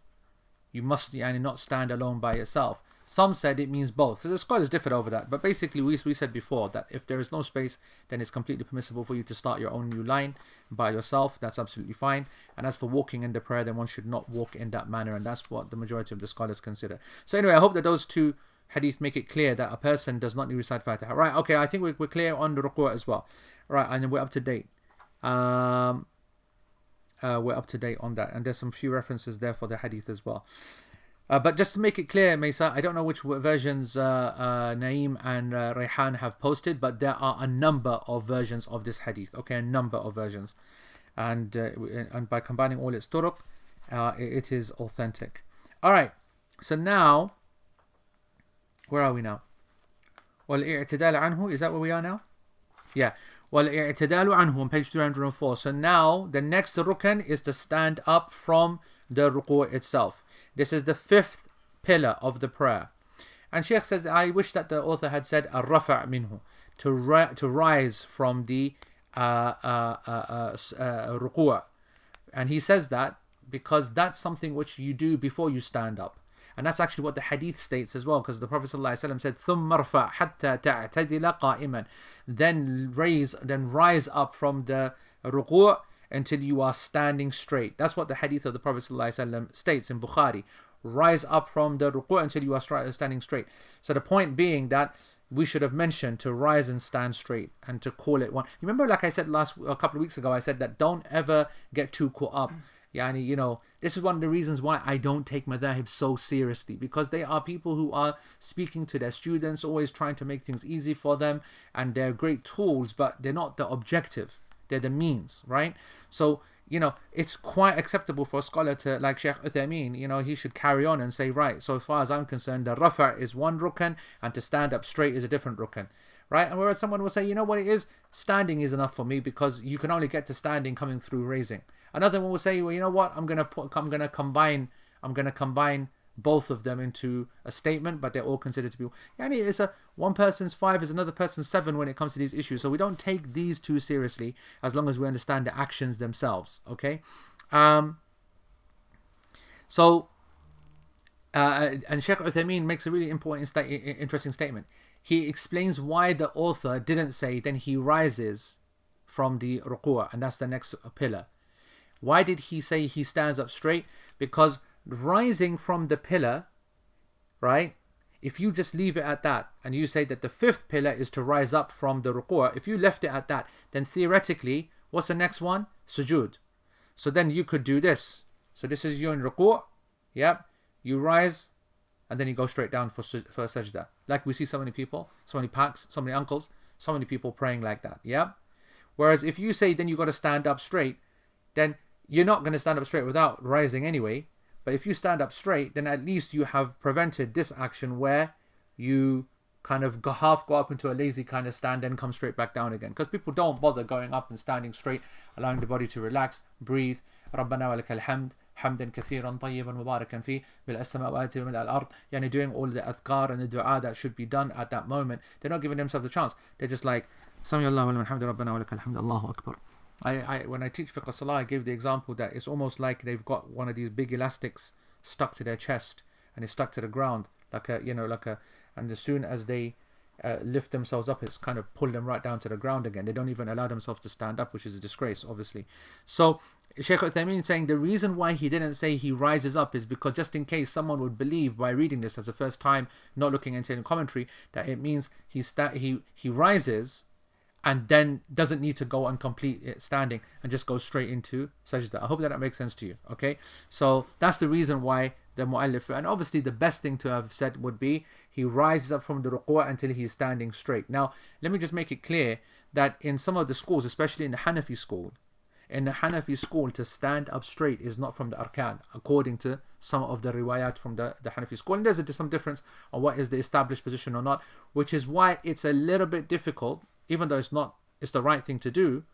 S1: You must not stand alone by yourself. Some said it means both. So the scholars differed over that. But basically, we said before that if there is no space, then it's completely permissible for you to start your own new line by yourself. That's absolutely fine. And as for walking in the prayer, then one should not walk in that manner. And that's what the majority of the scholars consider. So anyway, I hope that those two hadith make it clear that a person does not need to recite Fatiha. Right, okay, I think we're clear on the ruku' as well. Right, and we're up to date. We're up to date on that. And there's some few references there for the hadith as well. But just to make it clear, Mesa, I don't know which versions Naeem and Rayhan have posted, but there are a number of versions of this hadith. Okay, a number of versions. And by combining all its turuq, it is authentic. Alright, so now, where are we now? وَالْإِعْتِدَالُ عَنْهُ, is that where we are now? Yeah. وَالْإِعْتِدَالُ عَنْهُ on page 304. So now, the next rukn is to stand up from the ruku' itself. This is the fifth pillar of the prayer. And Shaykh says, I wish that the author had said الرفع منه, to rise from the ruku'. And he says that because that's something which you do before you stand up. And that's actually what the hadith states as well, because the Prophet ﷺ said, ثُمَّ ارْفَعْ حَتَّى تَعْتَدِلَ قَائِمًا, then rise up from the ruku' until you are standing straight. That's what the hadith of the Prophet ﷺ states in Bukhari. Rise up from the ruku' until you are standing straight. So the point being that we should have mentioned to rise and stand straight and to call it one. You remember, like I said a couple of weeks ago, I said that don't ever get too caught up. Yani, this is one of the reasons why I don't take madhahib so seriously, because they are people who are speaking to their students, always trying to make things easy for them, and they're great tools, but they're not the objective. They're the means, right? So, it's quite acceptable for a scholar to, like Shaykh Uthaymeen, he should carry on and say, right, so as far as I'm concerned, the rafa' is one rukn, and to stand up straight is a different rukn, right? And whereas someone will say, you know what it is? Standing is enough for me, because you can only get to standing coming through raising. Another one will say, well, you know what? I'm gonna combine both of them into a statement, but they're all considered to be. It's one person's 5 is another person's 7 when it comes to these issues. So we don't take these too seriously as long as we understand the actions themselves. Okay, and Shaykh Uthaymeen makes a really interesting statement. He explains why the author didn't say then he rises from the ruku', and that's the next pillar. Why did he say he stands up straight? Because rising from the pillar, right? If you just leave it at that and you say that the fifth pillar is to rise up from the ruku', if you left it at that, then theoretically, what's the next one? Sujood. So then you could do this. So this is you in ruku', yep. You rise and then you go straight down for sajda. Like we see so many people, so many paks, so many uncles, so many people praying like that, yep. Whereas if you say then you got to stand up straight, then you're not going to stand up straight without rising anyway. But if you stand up straight, then at least you have prevented this action where you kind of go up into a lazy kind of stand, then come straight back down again. Because people don't bother going up and standing straight, allowing the body to relax, breathe. ربنا ولك الحمد حمدا كثيرا طيبا مباركا فيه ملء السماوات وملء الأرض. Yani doing all the adhkar and the dua that should be done at that moment. They're not giving themselves a chance. They're just like, Sami Allahu liman hamda rabbana wa lakal hamd, Allahu Akbar. When I teach fiqh salah, I give the example that it's almost like they've got one of these big elastics stuck to their chest and it's stuck to the ground and as soon as they lift themselves up, it's kind of pulled them right down to the ground again. They don't even allow themselves to stand up, which is a disgrace, obviously. So Shaykh Uthaymeen is saying the reason why he didn't say he rises up is because just in case someone would believe by reading this as the first time, not looking into any commentary, that it means he rises and then doesn't need to go and complete it standing and just go straight into sajda. I hope that makes sense to you. Okay, so that's the reason why the mu'allif, and obviously the best thing to have said would be he rises up from the ruku' until he's standing straight. Now let me just make it clear that in some of the schools, especially in the Hanafi school, to stand up straight is not from the arkan, according to some of the riwayat from the Hanafi school. And there's some difference on what is the established position or not, which is why it's a little bit difficult, even though it's the right thing to do,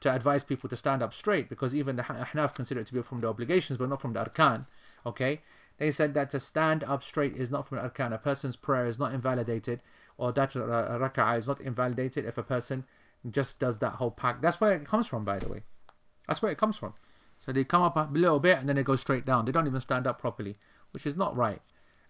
S1: to advise people to stand up straight, because even the Ahnaf consider it to be from the obligations but not from the arkan. Okay, they said that to stand up straight is not from the arkan. A person's prayer is not invalidated, or that raka'ah is not invalidated if a person just does that whole pack. That's where it comes from, by the way. That's where it comes from. So they come up a little bit and then they go straight down. They don't even stand up properly, which is not right.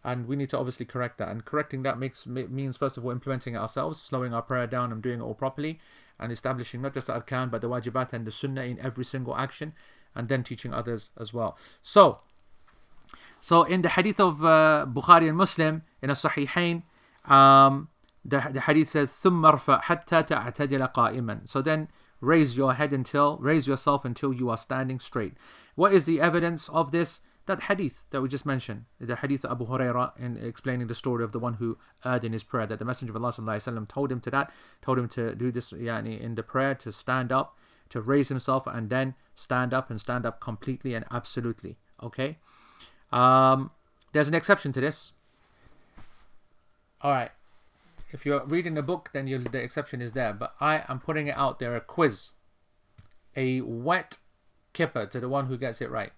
S1: And we need to obviously correct that. And correcting that means, first of all, implementing it ourselves, slowing our prayer down and doing it all properly, and establishing not just the arkan but the wajibat and the sunnah in every single action, and then teaching others as well. So in the hadith of Bukhari and Muslim, in a Sahihain, the hadith says, ثُمَّ ارْفَعْ حَتَّى تَعْتَدِلَ قَائِمًا. So then raise yourself until you are standing straight. What is the evidence of this? That hadith that we just mentioned, the hadith of Abu Hurairah, in explaining the story of the one who erred in his prayer, that the Messenger of Allah ﷺ told him to do this in the prayer, to stand up, to raise himself and then stand up, and stand up completely and absolutely. Okay, there's an exception to this. All right, if you're reading the book, then the exception is there, but I am putting it out there, a quiz, a wet kipper to the one who gets it right.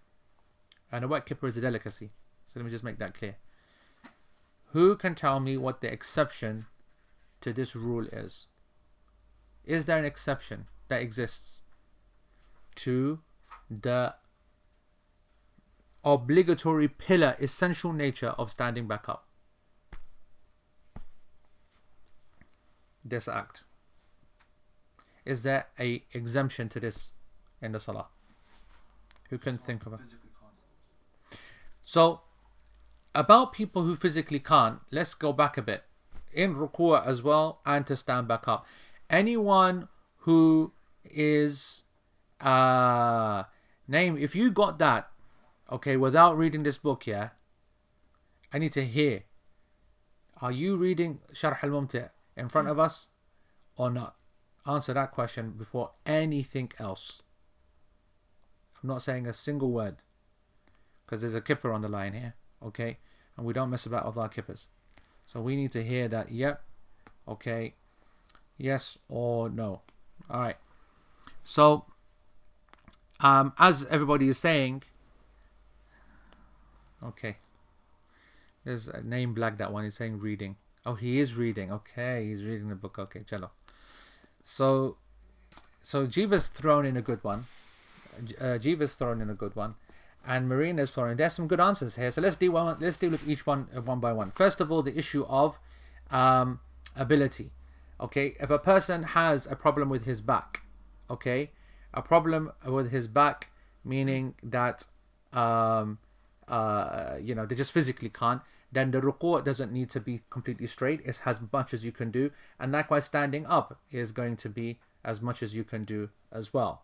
S1: And a wet kipper is a delicacy, so let me just make that clear. Who can tell me what the exception to this rule is? Is there an exception that exists to the obligatory pillar, essential nature of standing back up? This act. Is there a exemption to this in the salah? Who can think of it? So, about people who physically can't, let's go back a bit. In ruku' as well, and to stand back up. Anyone who is if you got that, okay, without reading this book, yeah, I need to hear. Are you reading Sharh al-Mumti' in front of us or not? Answer that question before anything else. I'm not saying a single word, because there's a kipper on the line here, okay? And we don't mess about with our kippers. So we need to hear that, yep, okay, yes or no. All right. So, as everybody is saying, okay, there's a name black, that one is saying reading. Oh, he is reading. Okay, he's reading the book. Okay, chalo. So Jiva's thrown in a good one. And Marina's thrown in. There's some good answers here. So let's deal with each one by one. First of all, the issue of ability. Okay, if a person has a problem with his back, okay, a problem with his back, meaning that they just physically can't, then the ruku' doesn't need to be completely straight. It's as much as you can do, and likewise standing up is going to be as much as you can do as well.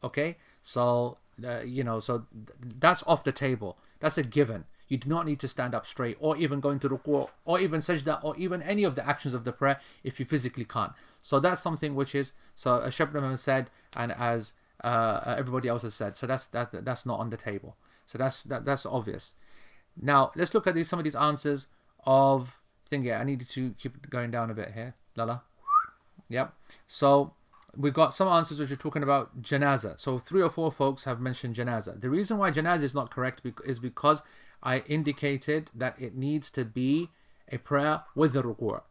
S1: Okay, so so that's off the table. That's a given. You do not need to stand up straight, or even go into ruku', or even sajda, or even any of the actions of the prayer if you physically can't. So that's something which is, so as Shaykh Ibn said, and as everybody else has said. So that's not on the table. So that's obvious. Now let's look at some of these answers of thing here. I need to keep it going down a bit here. Lala. Yep. So we've got some answers which are talking about janazah. So 3 or 4 folks have mentioned janazah. The reason why janazah is not correct is because I indicated that it needs to be a prayer with the ruku',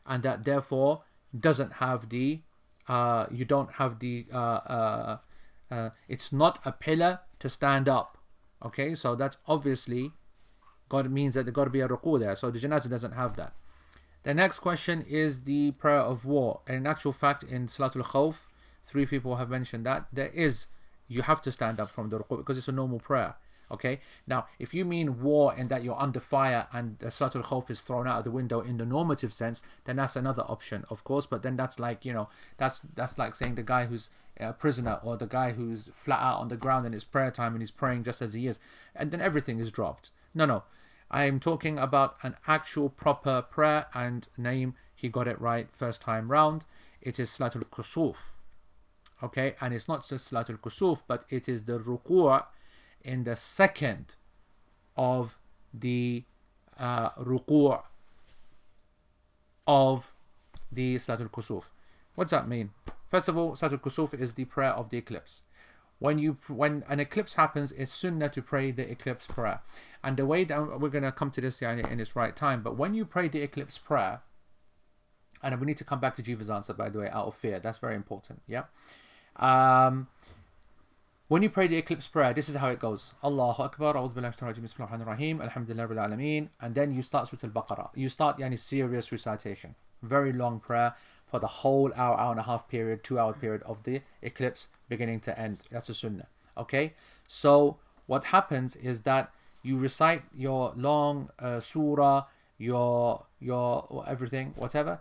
S1: and that therefore doesn't have the you don't have the it's not a pillar to stand up. Okay, so that's obviously God means that there got to be a ruku' there. So the janazah doesn't have that. The next question is the prayer of war. And in actual fact, in Salatul Khawf, 3 people have mentioned that you have to stand up from the ruku' because it's a normal prayer. Okay, now if you mean war and that you're under fire and Salatul Khawf is thrown out of the window in the normative sense, then that's another option, of course. But then that's like, that's like saying the guy who's a prisoner or the guy who's flat out on the ground and it's prayer time and he's praying just as he is, and then everything is dropped. No. I am talking about an actual proper prayer, and Naeem, he got it right first time round. It is Salatul Kusuf. Okay, and it's not just Salatul Kusuf, but it is the ruku' in the second of the ruku' of the Salatul Kusuf. What's that mean? First of all, Salatul Kusuf is the prayer of the eclipse. When an eclipse happens, it's sunnah to pray the eclipse prayer. And the way that we're going to come to this in its right time, but when you pray the eclipse prayer, and we need to come back to Jiva's answer, by the way, out of fear. That's very important. Yeah. When you pray the eclipse prayer, this is how it goes. Allahu Akbar, A'udhu Billahi Minash Shaitanir Rajim, Bismillahir Rahmanir Rahim, Alhamdulillah Rabbil Alameen. And then you start Surah Al-Baqarah. You start serious recitation. Very long prayer for the whole hour and a half period, 2-hour period of the eclipse, beginning to end. That's a sunnah. Okay? So what happens is that you recite your long surah, your everything, whatever,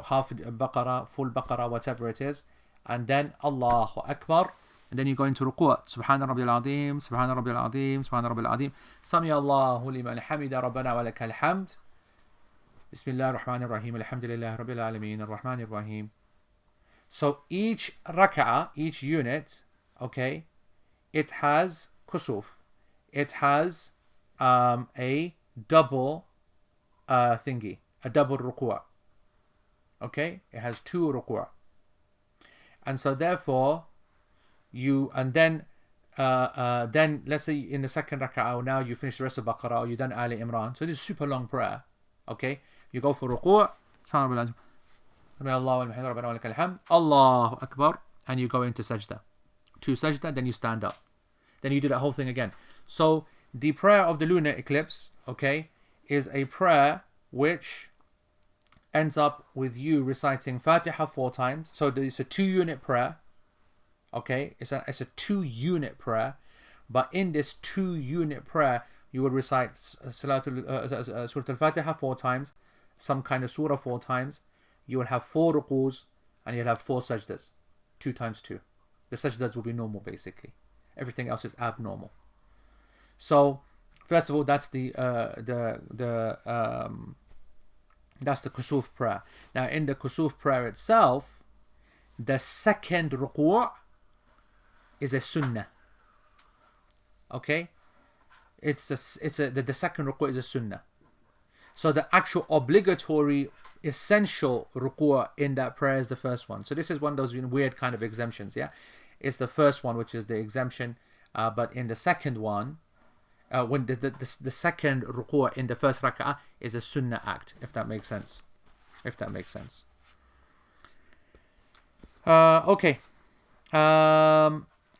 S1: half Baqarah, full Baqarah, whatever it is, and then Allahu Akbar, and then you go into ruku'. Subhana Rabbil Azim, Subhana Rabbil Azim, Subhana Rabbil Azim. Sami Allahu liman hamida Rabbana wa lakal hamd. Bismillahir Rahmanir Rahim, Alhamdulillah Rabbil Alameen, Ar-Rahmanir Rahim. So each rak'ah, each unit, okay, it has kusuf. It has a double thingy, a double ruku'. Okay, it has 2 ruku'. And so therefore, then let's say in the second rak'ah, now you finish the rest of Baqarah, or you done Ali Imran. So this is super long prayer. Okay, you go for ruku', Allahu Akbar, and you go into sajda. To sajda, then you stand up. Then you do that whole thing again. So the prayer of the lunar eclipse, okay, is a prayer which ends up with you reciting Fatiha 4 times. So it's a 2-unit prayer. Okay, it's a 2-unit prayer, but in this 2-unit prayer, you will recite Surah Al-Fatiha 4 times, some kind of surah 4 times. You will have 4 rukus, and you'll have 4 sajdas, 2 times 2. The sajdas will be normal, basically. Everything else is abnormal. So, first of all, that's the kusuf prayer. Now, in the kusuf prayer itself, the second ruku' is a sunnah. Okay, the second ruku' is a sunnah. So the actual obligatory, essential ruku' in that prayer is the first one. So this is one of those weird kind of exemptions. Yeah, it's the first one which is the exemption. But in the second one, when the second ruku' in the first rak'ah is a sunnah act, if that makes sense. Okay.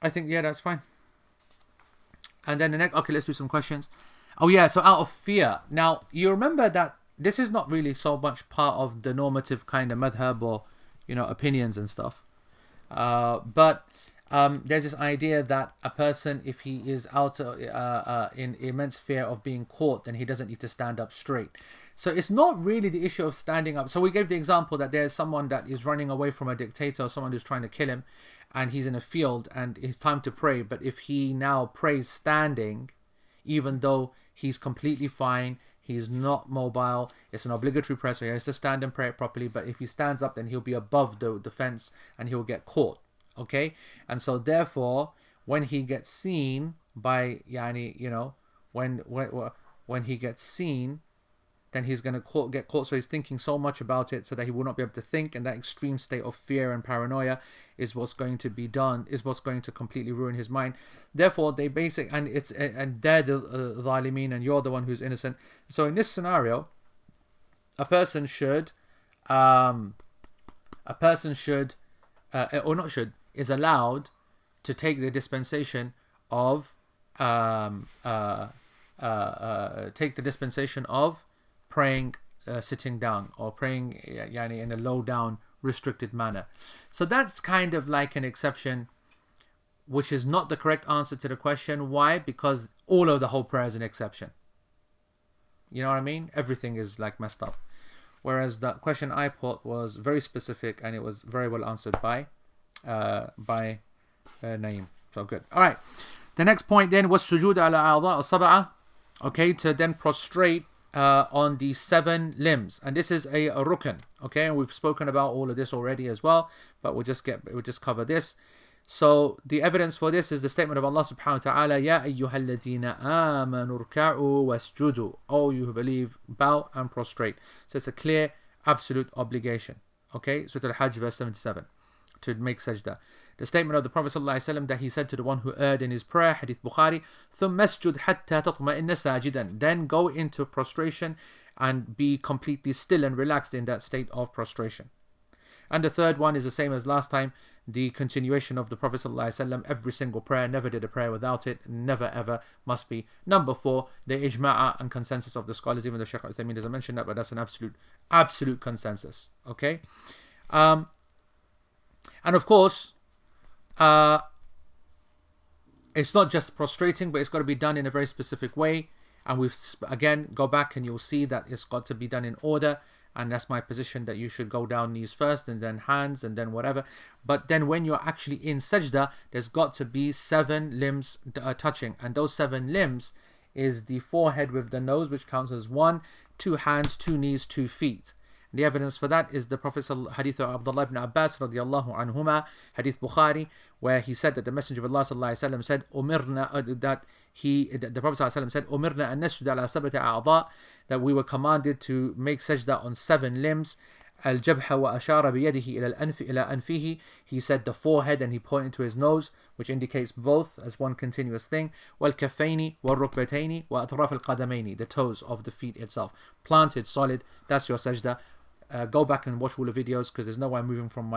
S1: I think, yeah, that's fine. And then the next, okay, let's do some questions. Oh yeah, so out of fear. Now, you remember that this is not really so much part of the normative kind of madhab or, opinions and stuff. But there's this idea that a person, if he is out in immense fear of being caught, then he doesn't need to stand up straight. So it's not really the issue of standing up. So we gave the example that there's someone that is running away from a dictator or someone who's trying to kill him, and he's in a field and it's time to pray. But if he now prays standing, even though he's completely fine, he's not mobile, it's an obligatory prayer, so he has to stand and pray it properly. But if he stands up, then he'll be above the fence and he'll get caught. Okay, and so therefore, when he gets seen by when he gets seen then he's going to get caught. So he's thinking so much about it so that he will not be able to think. And that extreme state of fear and paranoia is what's going to be done, is what's going to completely ruin his mind. Therefore, they're the zalimeen, and you're the one who's innocent. So in this scenario, a person should, is allowed to take the dispensation of praying sitting down, or praying in a low down restricted manner. So that's kind of like an exception, which is not the correct answer to the question. Why? Because all of the whole prayer is an exception. You know what I mean? Everything is like messed up. Whereas the question I put was very specific, and it was very well answered by Naeem. So good. All right. The next point then was sujood ala a'dha as-sab'a. Okay, to then prostrate on the 7 limbs, and this is a rukn. Okay, and we've spoken about all of this already as well, but we'll just cover this. So the evidence for this is the statement of Allah subhanahu wa ta'ala, Ya ayyuhalladhina amanu rka'u wasjudu. Oh, you who believe, bow and prostrate. So it's a clear, absolute obligation. Okay, Surah Al-Hajj verse 77, to make sajda. The statement of the Prophet ﷺ that he said to the one who erred in his prayer, Hadith Bukhari, ثُمَّ اسْجُدْ حَتَّى تَطْمَئِنَّ سَاجِدًا. Then go into prostration and be completely still and relaxed in that state of prostration. And the third one is the same as last time, the continuation of the Prophet ﷺ. Every single prayer, never did a prayer without it, never ever must be. Number 4, the ijma'a and consensus of the scholars, even though Shaykh Al-Uthaymeen doesn't mention that, but that's an absolute consensus. Okay? And of course, it's not just prostrating, but it's got to be done in a very specific way. And we've again go back and you'll see that it's got to be done in order. And that's my position, that you should go down knees first, and then hands, and then whatever. But then when you're actually in sajda, there's got to be 7 limbs touching, and those 7 limbs is the forehead with the nose, which counts as 1, 2 hands, 2 knees, 2 feet. The evidence for that is the Prophet's hadith of Abdullah ibn Abbas radiallahu anhuma, hadith Bukhari, where he said that the Messenger of Allah sallallahu alaihi wasallam said, the Prophet sallallahu alaihi wasallam said, "Umirna an nasjuda ala sab'ati a'dha," that we were commanded to make sajda on 7 limbs. Al-jabha wa ashara biyadihi ila anfihi. He said the forehead, and he pointed to his nose, which indicates both as one continuous thing. Wal-kaffaini wal-rukbataini wa atraf al-qadamaini, the toes of the feet itself, planted solid. That's your sajda. Go back and watch all the videos, because there's no way I'm moving from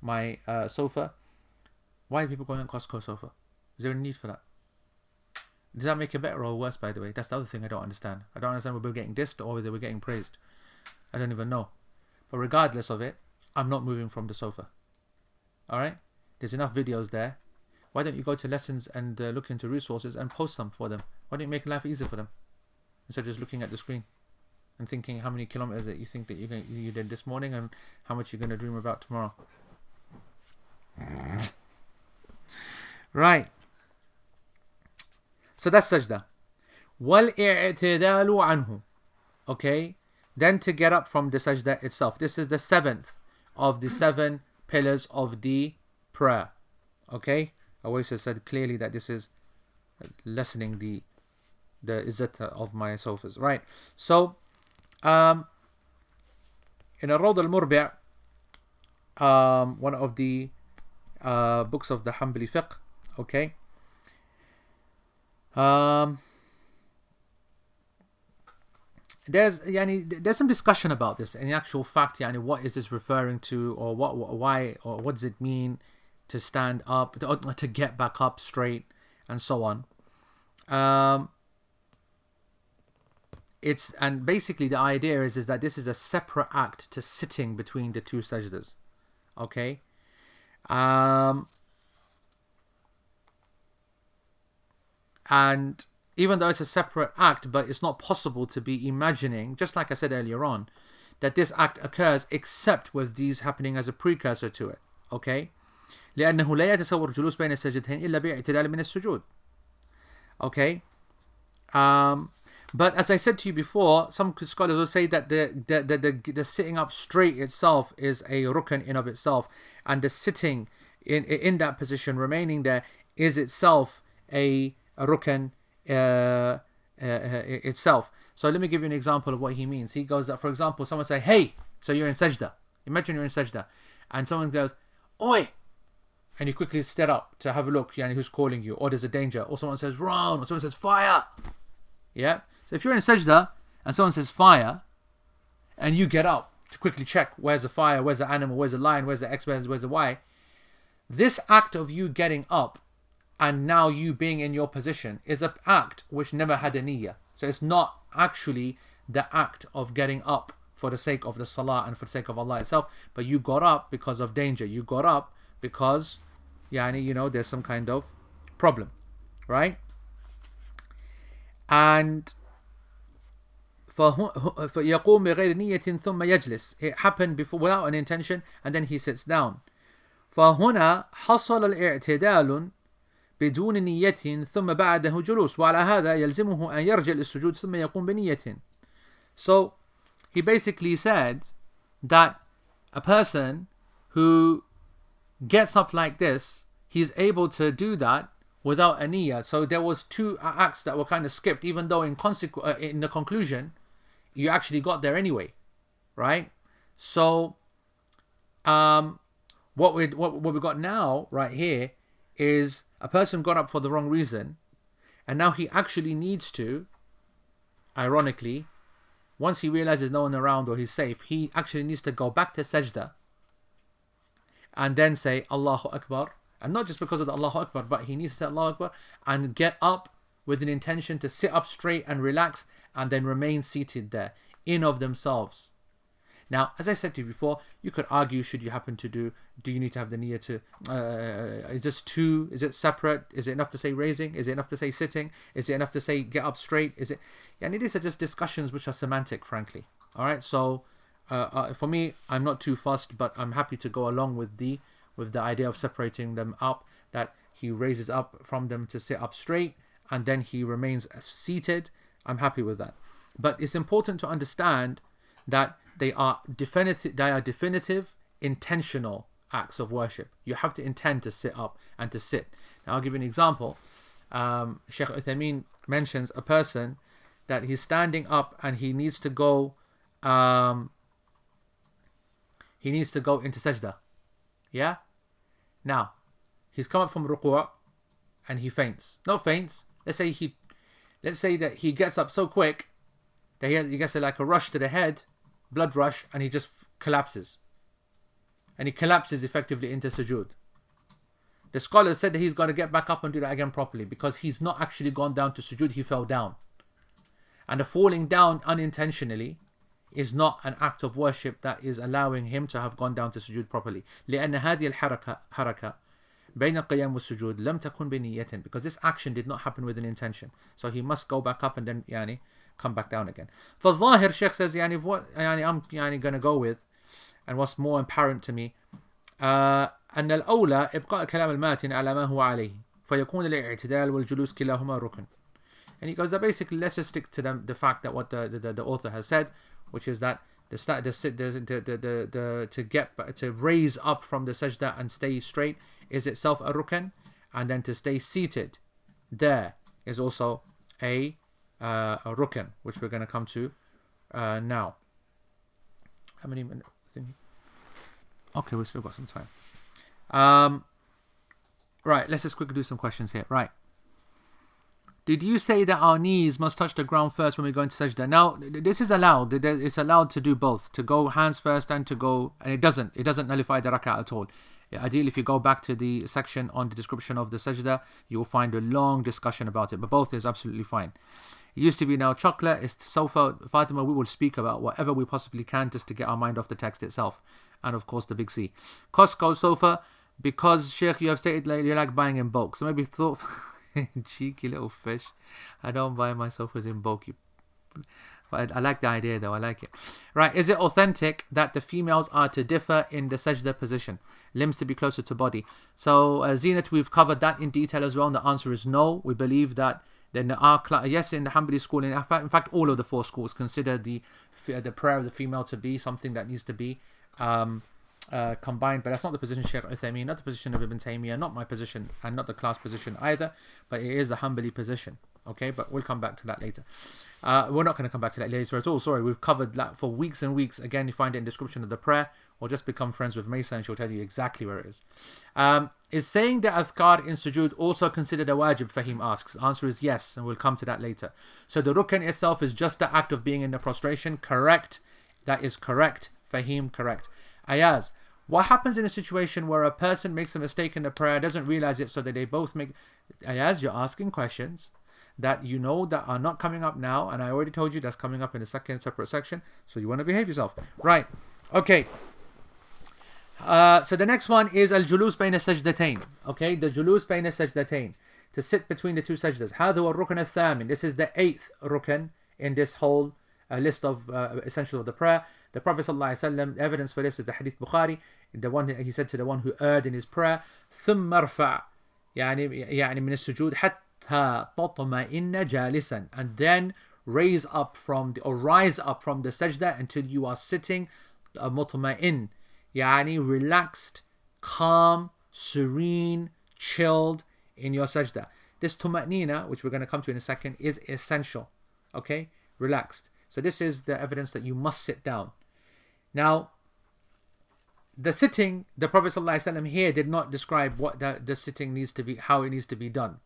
S1: my sofa. Why are people going on Costco sofa? Is there a need for that? Does that make it better or worse, by the way? That's the other thing I don't understand. I don't understand whether we're getting dissed or whether we're getting praised. I don't even know. But regardless of it, I'm not moving from the sofa. Alright? There's enough videos there. Why don't you go to lessons and look into resources and post some for them? Why don't you make life easier for them? Instead of just looking at the screen and thinking how many kilometers that you think that you did this morning and how much you're going to dream about tomorrow. Right. So that's sajda. وَالْإِعْتِدَالُ عَنْهُ. Okay. Then to get up from the sajda itself. This is the 7th of the 7 pillars of the prayer. Okay. Awais said clearly that this is lessening the izzat of my sofas. Right. So, in Rawd al-Murbi', one of the books of the Hanbali fiqh, okay, there's some discussion about this. In actual fact, what is this referring to, or why, or what does it mean to stand up, to get back up straight, and so on. And basically the idea is that this is a separate act to sitting between the 2 sajdas. Okay. And even though it's a separate act, but it's not possible to be imagining, just like I said earlier on, that this act occurs except with these happening as a precursor to it. Okay? لأنه لا يتصور جلوس بين السجدتين إلا باعتدال من السجود. Okay? But as I said to you before, some scholars will say that the sitting up straight itself is a rukn in of itself, and the sitting in that position, remaining there, is itself a rukn itself. So let me give you an example of what he means. He goes, for example, someone say, hey, so you're in sajda. Imagine you're in sajda. And someone goes, oi. And you quickly step up to have a look, who's calling you. Or there's a danger. Or someone says, run. Or someone says, fire. Yeah? So if you're in sajda and someone says, fire, and you get up to quickly check where's the fire, where's the animal, where's the lion, where's the X, where's the Y. This act of you getting up and now you being in your position is an act which never had a niyyah. So it's not actually the act of getting up for the sake of the salah and for the sake of Allah itself, but you got up because of danger. You got up because, there's some kind of problem, right? And فيقوم بغير نية ثم يجلس. It happened before without an intention, and then he sits down. فهنا حصل الاعتدال بدون نية ثم بعده جلوس وعلى هذا يلزمه أن يرجع للسجود ثم يقوم بنية. So he basically said that a person who gets up like this, he's able to do that without a niyyah. So there was two acts that were kind of skipped, even though in the conclusion you actually got there anyway, right? So what we got now right here is a person got up for the wrong reason, and now he actually needs to, ironically, once he realizes no one around or he's safe, he actually needs to go back to sajda and then say Allahu Akbar. And not just because of the Allahu Akbar, but he needs to say Allahu Akbar and get up with an intention to sit up straight and relax and then remain seated there in of themselves. Now, as I said to you before, you could argue, do you need to have the niyyah to, is this two, is it separate? Is it enough to say raising? Is it enough to say sitting? Is it enough to say get up straight? And these are just discussions which are semantic, frankly. All right, so for me, I'm not too fussed, but I'm happy to go along with the idea of separating them up, that he raises up from them to sit up straight, and then he remains seated. I'm happy with that. But it's important to understand that they are definitive, intentional acts of worship. You have to intend to sit up and to sit. Now, I'll give you an example. Sheikh Uthaymeen mentions a person that he's standing up and he needs to go into sajda. Yeah? Now, he's come up from ruku' and he faints. Not faints. Let's say that he gets up so quick that he gets like a rush to the head, blood rush, and he just collapses. And he collapses effectively into sujood. The scholars said that he's going to get back up and do that again properly, because he's not actually gone down to sujood, he fell down. And the falling down unintentionally is not an act of worship that is allowing him to have gone down to sujood properly. لأن هذه الحركة بين القيام والسجود لم تكن بنية, because this action did not happen with an intention. So he must go back up and then come back down again. فالظاهر, Sheikh says, what I'm going to go with, and what's more apparent to me, أن الأولى إبقاء كلام الماتن على ما هو عليه فيكون الاعتدال والجلوس كلاهما ركن. And he goes that basically, let's just stick to the fact that what the author has said, which is that to raise up from the sajda and stay straight is itself a rukn, and then to stay seated there is also a rukn, which we're going to come to now. How many minutes? Okay, we've still got some time. Right, let's just quickly do some questions here. Right. Did you say that our knees must touch the ground first when we go into sajda? Now, this is allowed. It's allowed to do both. To go hands first and to go... And it doesn't nullify the rak'ah at all. Ideally, if you go back to the section on the description of the sajda, you will find a long discussion about it. But both is absolutely fine. It used to be now chocolate. It's sofa. Fatima, we will speak about whatever we possibly can just to get our mind off the text itself. And of course, the big C. Costco sofa, because Sheikh, you have stated you like buying in bulk. So maybe thought... Cheeky little fish. I don't buy my sofas in bulk. But I like the idea though. I like it. Right. Is it authentic that the females are to differ in the sajda position? Limbs to be closer to body. So Zenat, we've covered that in detail as well. And the answer is no. We believe that yes, in the Hanbali school, in fact, all of the four schools consider the prayer of the female to be something that needs to be combined, but that's not the position of Shaykh Uthaymeen, not the position of Ibn Taymiyyah, not my position, and not the class position either, but it is the Hanbali position. Okay, but we'll come back to that later. We're not going to come back to that later at all. Sorry, we've covered that for weeks and weeks. Again, you find it in the description of the prayer, or just become friends with Maysa and she'll tell you exactly where it is. Is saying the adhkar in sujood also considered a wajib? Fahim asks. The answer is yes, and we'll come to that later. So the rukn itself is just the act of being in the prostration. Correct. That is correct. Fahim, correct. Ayaz, what happens in a situation where a person makes a mistake in the prayer, doesn't realize it, so that they both make... Ayaz, you're asking questions that you know that are not coming up now, and I already told you that's coming up in a second separate section, so you want to behave yourself. Right. Okay. So the next one is al-julus bayna sajdatain. Okay, the julus bayna sajdatain, to sit between the two sajdas. هذا هو الركن الثامن. This is the 8th rukn in this whole list of essentials of the prayer. The Prophet ﷺ, evidence for this is the Hadith Bukhari, the one he said to the one who erred in his prayer, ثم ارفع يعني من السجود حتى تطمئن جالسا, and then rise up from the sajda until you are sitting مطمئن, يعني relaxed, calm, serene, chilled in your sajda. This tuma'nina, which we're going to come to in a second, is essential. Okay, relaxed. So this is the evidence that you must sit down. Now, the sitting, the Prophet ﷺ here did not describe what the sitting needs to be, how it needs to be done.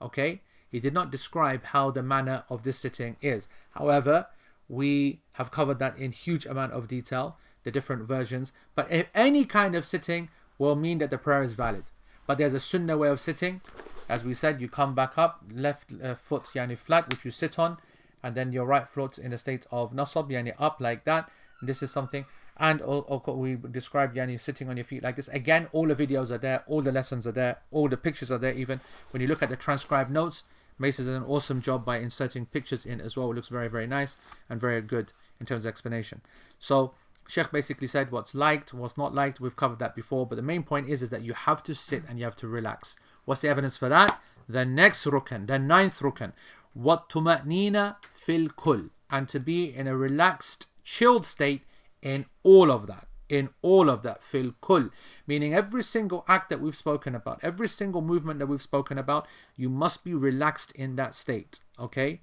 S1: Okay, he did not describe how the manner of this sitting is. However, we have covered that in huge amount of detail, the different versions. But if any kind of sitting will mean that the prayer is valid. But there's a sunnah way of sitting. As we said, you come back up, left foot yani flat, which you sit on, and then your right foot in a state of nasab, yani up like that. This is something. And we described yani sitting on your feet like this. Again, all the videos are there, all the lessons are there, all the pictures are there. Even when you look at the transcribed notes, Mace does an awesome job by inserting pictures in as well. It looks very, very nice and very good in terms of explanation. So Sheikh basically said what's liked, what's not liked. We've covered that before. But the main point is that you have to sit and you have to relax. What's the evidence for that? The next rukn, the 9th rukn. وَالطُّمَأْنِينَ فِي الْكُلِّ, and to be in a relaxed, chilled state in all of that. In all of that. Fil kul. Meaning every single act that we've spoken about, every single movement that we've spoken about, you must be relaxed in that state. Okay?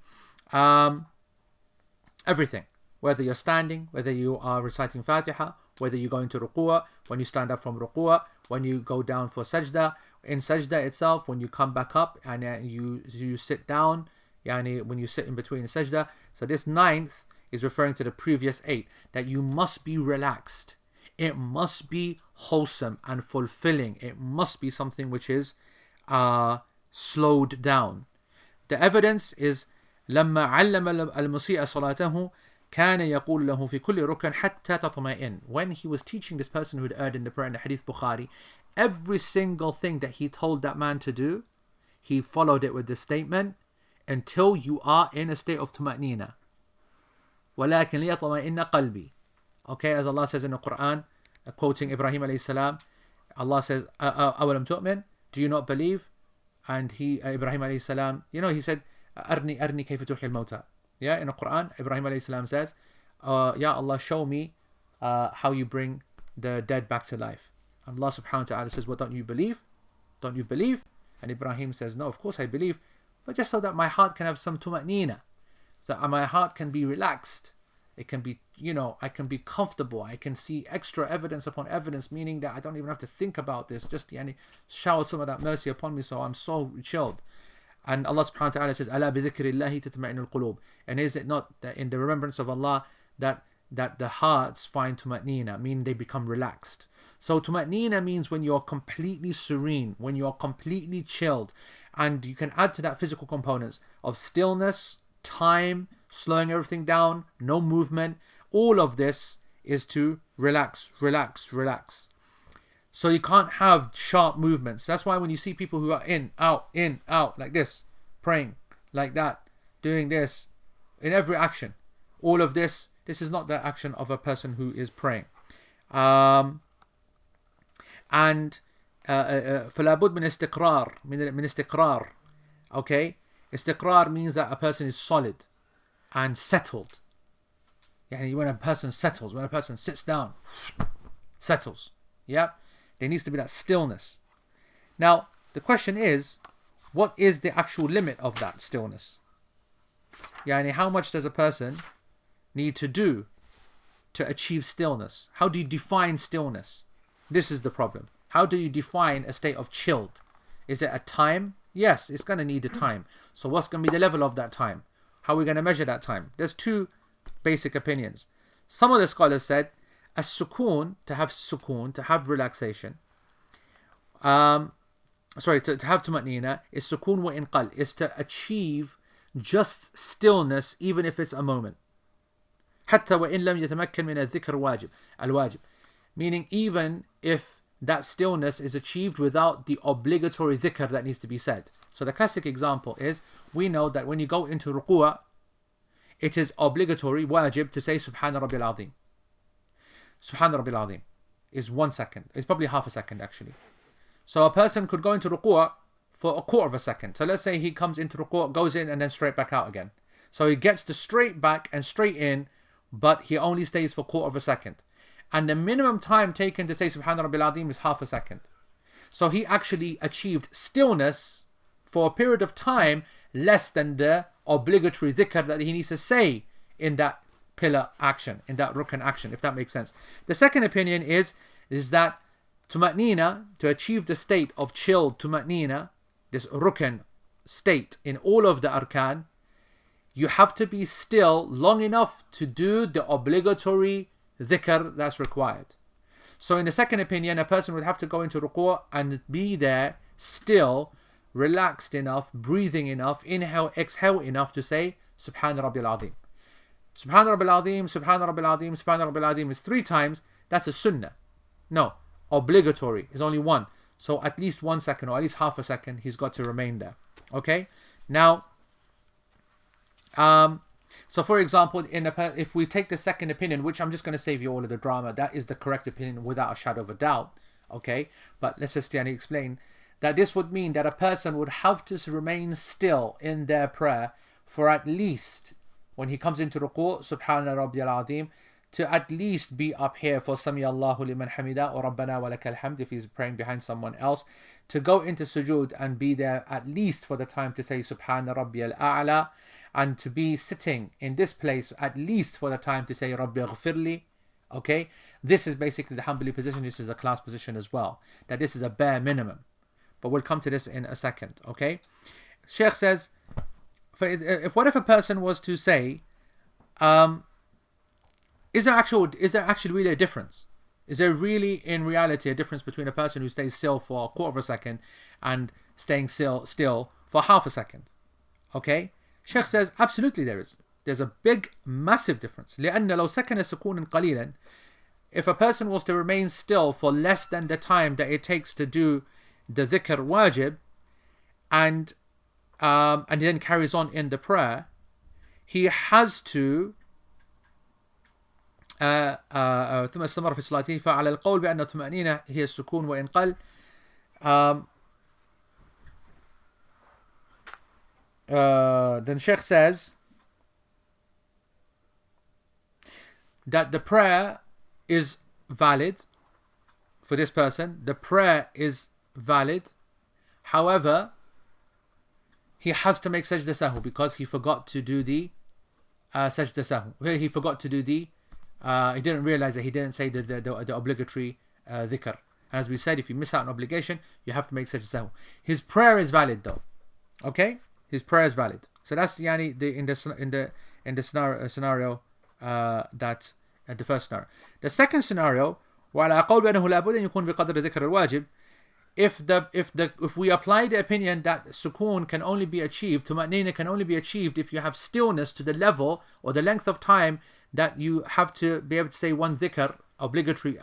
S1: Everything. Whether you're standing, whether you are reciting Fatiha, whether you go into ruku'ah, when you stand up from ruku'ah, when you go down for sajda, in sajda itself, when you come back up and you sit down, yani when you sit in between the sajda. So this 9th is referring to the previous 8, that you must be relaxed. It must be wholesome and fulfilling. It must be something which is slowed down. The evidence is لما علم المسيء صلاته كان يقول له في كل ركن حتى تطمئن. When he was teaching this person who had erred in the prayer in the Hadith Bukhari, every single thing that he told that man to do, he followed it with the statement, until you are in a state of tuma'nina. وَلَكِنْ لِيَطْمَئِنَّ قَلْبِي. Okay, as Allah says in the Quran, quoting Ibrahim alayhi salam, Allah says, أَوَلَمْ تُؤْمِنْ, do you not believe? And Ibrahim alayhi salam, he said, أَرْنِي كَيْفَ تُحْيِي الْمَوْتَى. Yeah, in the Quran, Ibrahim alayhi salam says, Ya Allah, show me how you bring the dead back to life. And Allah subhanahu wa ta'ala says, well, don't you believe? Don't you believe? And Ibrahim says, no, of course I believe, but just so that my heart can have some tuma'nina, so that my heart can be relaxed. It can be, I can be comfortable. I can see extra evidence upon evidence, meaning that I don't even have to think about this. Just shower some of that mercy upon me, so I'm so chilled. And Allah subhanahu wa ta'ala says, أَلَا بِذِكْرِ اللَّهِ تَطْمَئِنُّ الْقُلُوبِ. And is it not that in the remembrance of Allah that the hearts find tuma'nina, meaning they become relaxed. So tuma'nina means when you're completely serene, when you're completely chilled. And you can add to that physical components of stillness, time, slowing everything down, no movement. All of this is to relax, relax, relax. So you can't have sharp movements. That's why when you see people who are in, out, like this, praying, like that, doing this, in every action, all of this is not the action of a person who is praying. فلا بد من استقرار. Okay, استقرار means that a person is solid and settled. When a person settles, when a person sits down, settles. Yeah, there needs to be that stillness. Now the question is, what is the actual limit of that stillness? Yani, how much does a person need to do to achieve stillness? How do you define stillness? This is the problem. How do you define a state of chilled? Is it a time? Yes, it's going to need a time. So what's going to be the level of that time? How are we going to measure that time? There's two basic opinions. Some of the scholars said, as-sukun, to have relaxation. To have tumanina is sukun wa inqal, is to achieve just stillness even if it's a moment. حتى وإن لم يتمكن من الذكر الواجب. Meaning even if that stillness is achieved without the obligatory dhikr that needs to be said. So the classic example is, we know that when you go into ruku', it is obligatory, wajib, to say Subhana Rabbil Azim. Subhana Rabbil Azim is 1 second. It's probably half a second actually. So a person could go into ruku' for a quarter of a second. So let's say he comes into ruku', goes in and then straight back out again. So he gets the straight back and straight in, but he only stays for a quarter of a second. And the minimum time taken to say Subhana Rabbil Azim is half a second. So he actually achieved stillness for a period of time less than the obligatory dhikr that he needs to say in that pillar action, in that rukn action, if that makes sense. The second opinion is that tumatnina, to achieve the state of chilled tumatnina, this rukn state in all of the arkan, you have to be still long enough to do the obligatory dhikr that's required. So in the second opinion, a person would have to go into ruku' and be there still, relaxed enough, breathing enough, inhale, exhale enough to say Subhana Rabbil Azim. Subhana Rabbil Azim, Subhana Rabbil Azim, Subhana Rabbil Azim is 3 times. That's a sunnah. No, obligatory is only 1. So at least 1 second or at least half a second he's got to remain there. Okay? Now, so for example, if we take the second opinion, which I'm just going to save you all of the drama, that is the correct opinion without a shadow of a doubt. Okay? But let's just explain that this would mean that a person would have to remain still in their prayer for at least, when he comes into ruku', Subhana Rabbiyal Azim, to at least be up here for Sami Allahu liman hamida or Rabbana wa lakal hamd if he's praying behind someone else, to go into sujood and be there at least for the time to say Subhana Rabbiyal A'la, and to be sitting in this place at least for the time to say Rabbi Ghfirli. Okay, this is basically the Hanbali position. This is a class position as well, that this is a bare minimum, but we'll come to this in a second. Okay, Sheikh says, what if a person was to say, is there actually really a difference? Is there really in reality a difference between a person who stays still for a quarter of a second and staying still for half a second? Okay, Sheikh says absolutely there is. There's a big, massive difference. لأن لو سكن سكونا قليلا, if a person was to remain still for less than the time that it takes to do the dhikr wajib, and then carries on in the prayer, he has to ثم استمر في صلاته فعلى القول بأن الطمأنينة هي السكون وإن قل. Then Sheikh says that the prayer is valid for this person. The prayer is valid. However, he has to make sajda sahu because he forgot to do the sajda sahu. He forgot to do the he didn't realize that he didn't say the obligatory dhikr. As we said, if you miss out an obligation, you have to make sajda sahu. His prayer is valid though. Okay, his prayer is valid. So that's in the scenario that the first scenario. The second scenario, وعلى قول بأنه لابد أن يكون بقدر ذكر الواجب. If we apply the opinion that sukoon can only be achieved, tumanina can only be achieved if you have stillness to the level or the length of time that you have to be able to say one dhikr, obligatory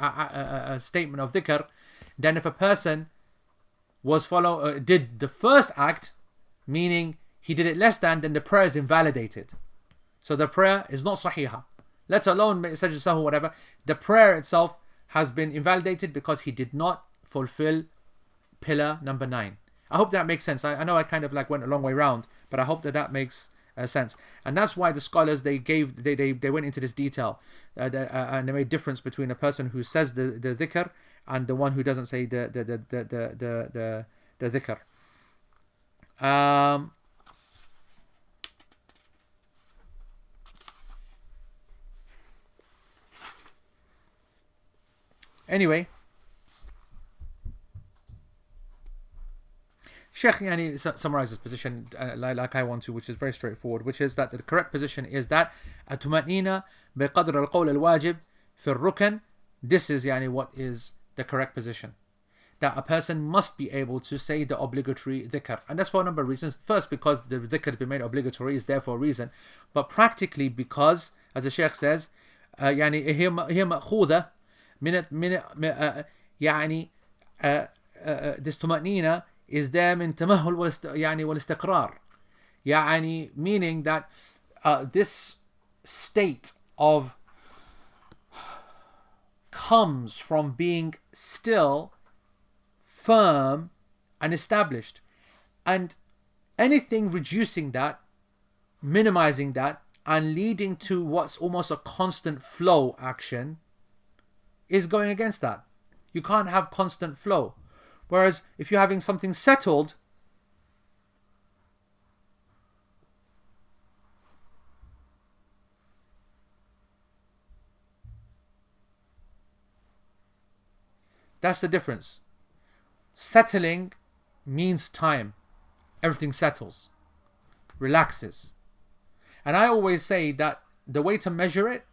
S1: statement of dhikr, then if a person did the first act, meaning he did it less than, then the prayer is invalidated. So the prayer is not sahiha. Let alone sajda sahu, whatever. The prayer itself has been invalidated because he did not fulfill pillar number 9. I hope that makes sense. I know I kind of went a long way round, but I hope that makes sense. And that's why the scholars they went into this detail and they made difference between a person who says the dhikr and the one who doesn't say the dhikr. Anyway, Sheikh Yani summarizes position like I want to, which is very straightforward, which is that the correct position is that الطمأنينة بقدر القول الواجب في الركن. This is Yani what is the correct position. That a person must be able to say the obligatory dhikr. And that's for a number of reasons. First, because the dhikr has been made obligatory is there for a reason. But practically because, as the Sheikh says, يعني هي مأخوذة من يعني this طمأنينة is there من تمهل يعني والاستقرار. يعني meaning that this state of comes from being still, firm and established, and anything reducing that, minimizing that, and leading to what's almost a constant flow action is going against that. You can't have constant flow. Whereas if you're having something settled, that's the difference. Settling means time. Everything settles, relaxes. And I always say that the way to measure it,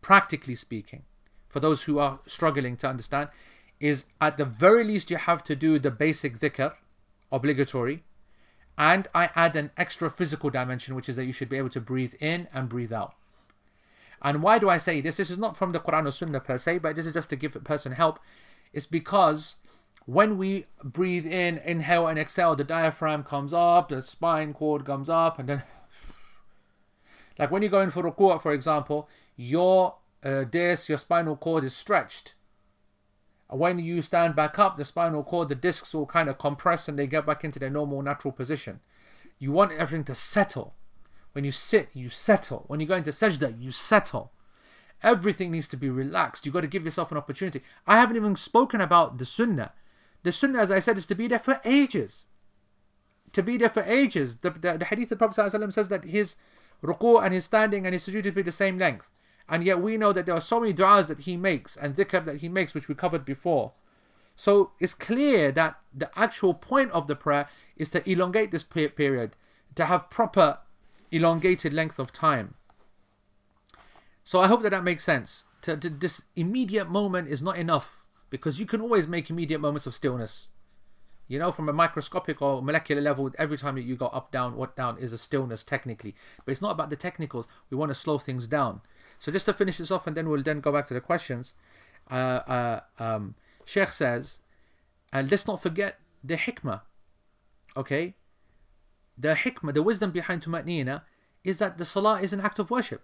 S1: practically speaking, for those who are struggling to understand, is at the very least you have to do the basic dhikr, obligatory, and I add an extra physical dimension, which is that you should be able to breathe in and breathe out. And why do I say this? This is not from the Quran or Sunnah per se, but this is just to give a person help. It's because when we breathe in, inhale and exhale, the diaphragm comes up, the spine cord comes up, and then like when you go in for ruku', for example, your your spinal cord is stretched. When you stand back up, the spinal cord, the discs will kind of compress and they get back into their normal natural position. You want everything to settle. When you sit, you settle. When you go into sajda, you settle. Everything needs to be relaxed. You've got to give yourself an opportunity. I haven't even spoken about the sunnah. The sunnah, as I said, is to be there for ages. To be there for ages. The hadith of the Prophet ﷺ says that his ruku' and his standing and his sujood will be the same length. And yet we know that there are so many du'as that he makes and dhikr that he makes, which we covered before. So it's clear that the actual point of the prayer is to elongate this period, to have proper elongated length of time. So I hope that makes sense. This immediate moment is not enough, because you can always make immediate moments of stillness. You know, from a microscopic or molecular level, every time that you go up, down, what down is a stillness technically. But it's not about the technicals. We want to slow things down. So just to finish this off, and then we'll then go back to the questions. Sheikh says, and let's not forget the hikmah. Okay? The hikmah, the wisdom behind Tuma'nina is that the salah is an act of worship.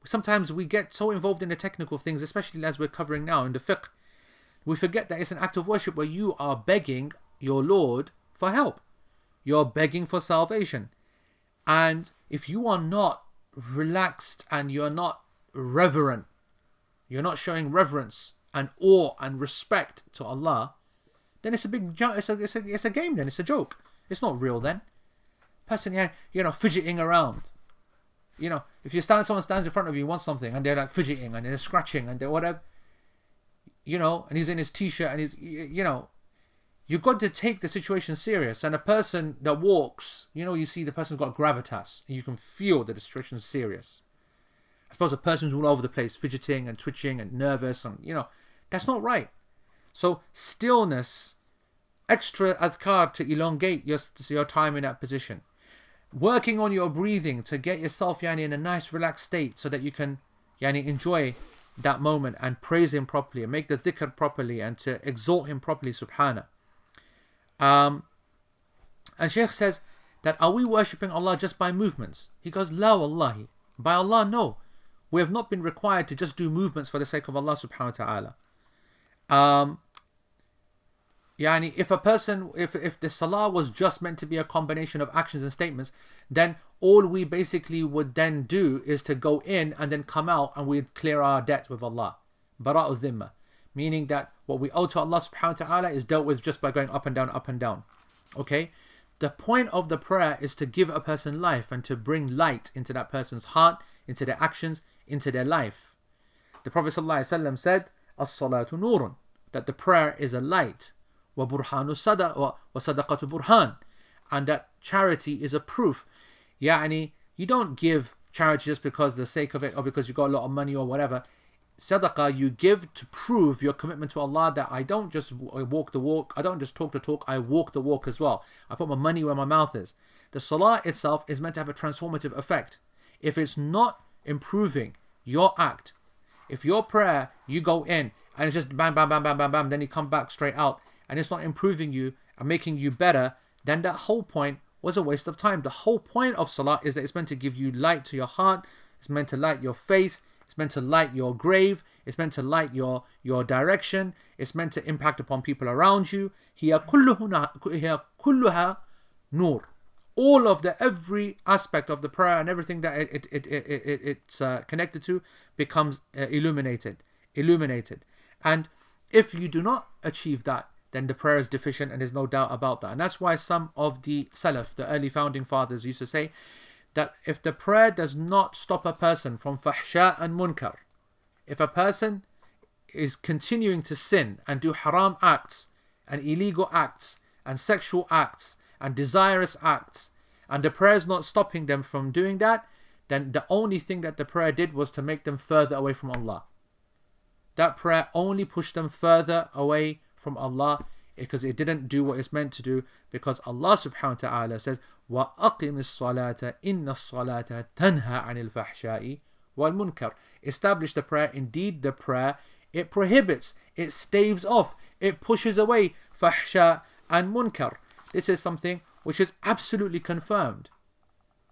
S1: Sometimes we get so involved in the technical things, especially as we're covering now in the fiqh, we forget that it's an act of worship where you are begging your Lord for help. You're begging for salvation. And if you are not relaxed and you're not reverent, you're not showing reverence and awe and respect to Allah, then it's a big it's a game then, it's a joke. It's not real then. Person, fidgeting around. You know, if someone stands in front of you, wants something, and they're like fidgeting and they're scratching and they're whatever, and he's in his t-shirt and he's, you've got to take the situation serious. And a person that walks, you see the person's got gravitas, and you can feel that the situation's serious. I suppose a person's all over the place, fidgeting and twitching and nervous, and that's not right. So stillness, extra adhkar to elongate your time in that position. Working on your breathing to get yourself in a nice relaxed state so that you can enjoy that moment and praise him properly and make the dhikr properly and to exalt him properly, subhana. And Shaykh says that, are we worshipping Allah just by movements? He goes, La wallahi. By Allah, no. We have not been required to just do movements for the sake of Allah subhanahu wa ta'ala. If a person, if the salah was just meant to be a combination of actions and statements, then all we basically would then do is to go in and then come out and we'd clear our debt with Allah. Bara'u dhimma. Meaning that what we owe to Allah subhanahu wa ta'ala is dealt with just by going up and down, up and down. Okay? The point of the prayer is to give a person life and to bring light into that person's heart, into their actions, into their life. The Prophet ﷺ said, "As-salatu nurun," that the prayer is a light, wa burhanu sada wa sadaqatu burhan, and that charity is a proof. Yani, you don't give charity just because the sake of it or because you got a lot of money or whatever. Sadaqah you give to prove your commitment to Allah, that I don't just walk the walk, I don't just talk the talk, I walk the walk as well. I put my money where my mouth is. The salah itself is meant to have a transformative effect. If it's not improving your act, if your prayer, you go in and it's just bam, bam, bam, bam, bam, bam, then you come back straight out and it's not improving you and making you better, then that whole point was a waste of time. The whole point of salah is that it's meant to give you light to your heart, it's meant to light your face, it's meant to light your grave, it's meant to light your direction, it's meant to impact upon people around you. هي كلها نور. All of every aspect of the prayer and everything that it's connected to becomes illuminated. And if you do not achieve that, then the prayer is deficient, and there's no doubt about that. And that's why some of the Salaf, the early founding fathers, used to say that if the prayer does not stop a person from fahsha and munkar, if a person is continuing to sin and do haram acts and illegal acts and sexual acts and desirous acts, and the prayer is not stopping them from doing that, then the only thing that the prayer did was to make them further away from Allah. That prayer only pushed them further away from Allah, because it didn't do what it's meant to do, because Allah subhanahu wa ta'ala says, وَأَقِمِ الصَّلَاةَ إِنَّ الصَّلَاةَ تَنْهَى عَنِ الْفَحْشَاءِ وَالْمُنْكَرِ. Establish the prayer. Indeed, the prayer, it prohibits, it staves off, it pushes away fahsha and munkar. This is something which is absolutely confirmed.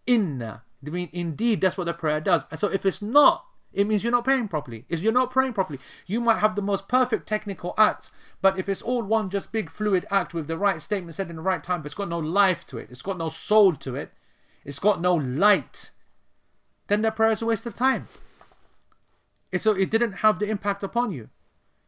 S1: Inna, I mean, indeed, that's what the prayer does. And so if it's not, it means you're not praying properly. If you're not praying properly, you might have the most perfect technical acts, but if it's all one just big fluid act with the right statement said in the right time, but it's got no life to it, it's got no soul to it, it's got no light, then that prayer is a waste of time. It didn't have the impact upon you.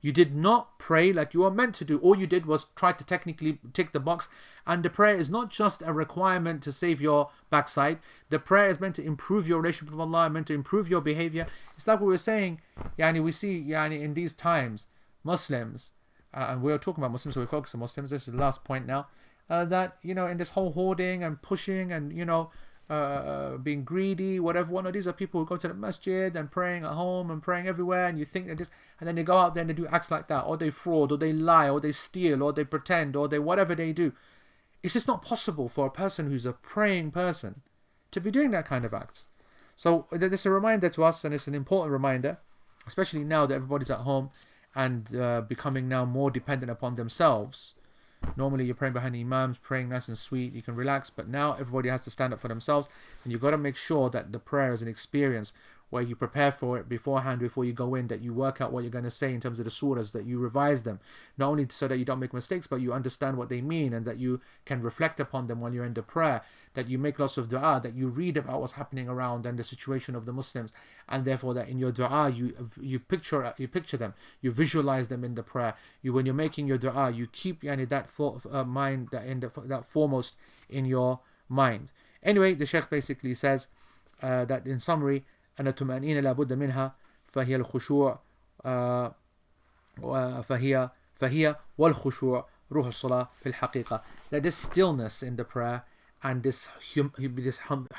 S1: You did not pray like you were meant to do. All you did was try to technically tick the box. And the prayer is not just a requirement to save your backside. The prayer is meant to improve your relationship with Allah, meant to improve your behavior. It's like we were saying, we see in these times, Muslims, and we're talking about Muslims, so we focus on Muslims. This is the last point now. That, in this whole hoarding and pushing and, being greedy, whatever. These are people who go to the masjid and praying at home and praying everywhere, and you think that this, and then they go out there and they do acts like that, or they fraud, or they lie, or they steal, or they pretend, or they whatever they do. It's just not possible for a person who's a praying person to be doing that kind of acts. So this is a reminder to us, and it's an important reminder, especially now that everybody's at home and becoming now more dependent upon themselves. Normally you're praying behind the imams, praying nice and sweet, you can relax, but now everybody has to stand up for themselves, and you've got to make sure that the prayer is an experience where you prepare for it beforehand, before you go in, that you work out what you're going to say in terms of the surahs, that you revise them, not only so that you don't make mistakes, but you understand what they mean, and that you can reflect upon them when you're in the prayer, that you make lots of dua, that you read about what's happening around and the situation of the Muslims, and therefore that in your dua you picture them, you visualize them in the prayer. When you're making your dua, you keep that foremost in your mind. Anyway, the Shaykh basically says that in summary, أن الطمأنينة لابد منها فهي الخشوع فهي والخشوع روح الصلاة في الحقيقة. That this stillness in the prayer and this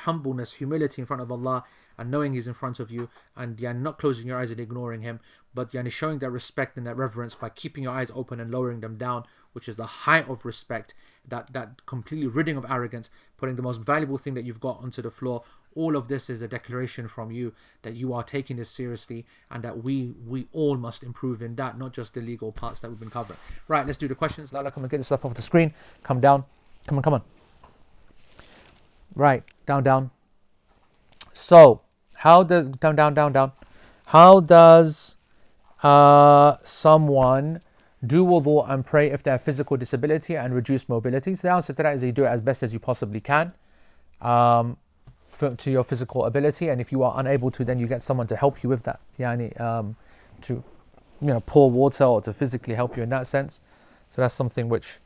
S1: humbleness, humility in front of Allah, and knowing He's in front of you, and not closing your eyes and ignoring Him, but showing that respect and that reverence by keeping your eyes open and lowering them down, which is the height of respect, that completely ridding of arrogance, putting the most valuable thing that you've got onto the floor. All of this is a declaration from you that you are taking this seriously, and that we all must improve in that, not just the legal parts that we've been covering. Right, let's do the questions. Lala, come and get this stuff off the screen. Come down. Come on. Right, down. So, how does down? How does someone do wudu and pray if they have physical disability and reduced mobility? So the answer to that is you do it as best as you possibly can, to your physical ability, and if you are unable to, then you get someone to help you with that. To pour water or to physically help you in that sense. So that's something which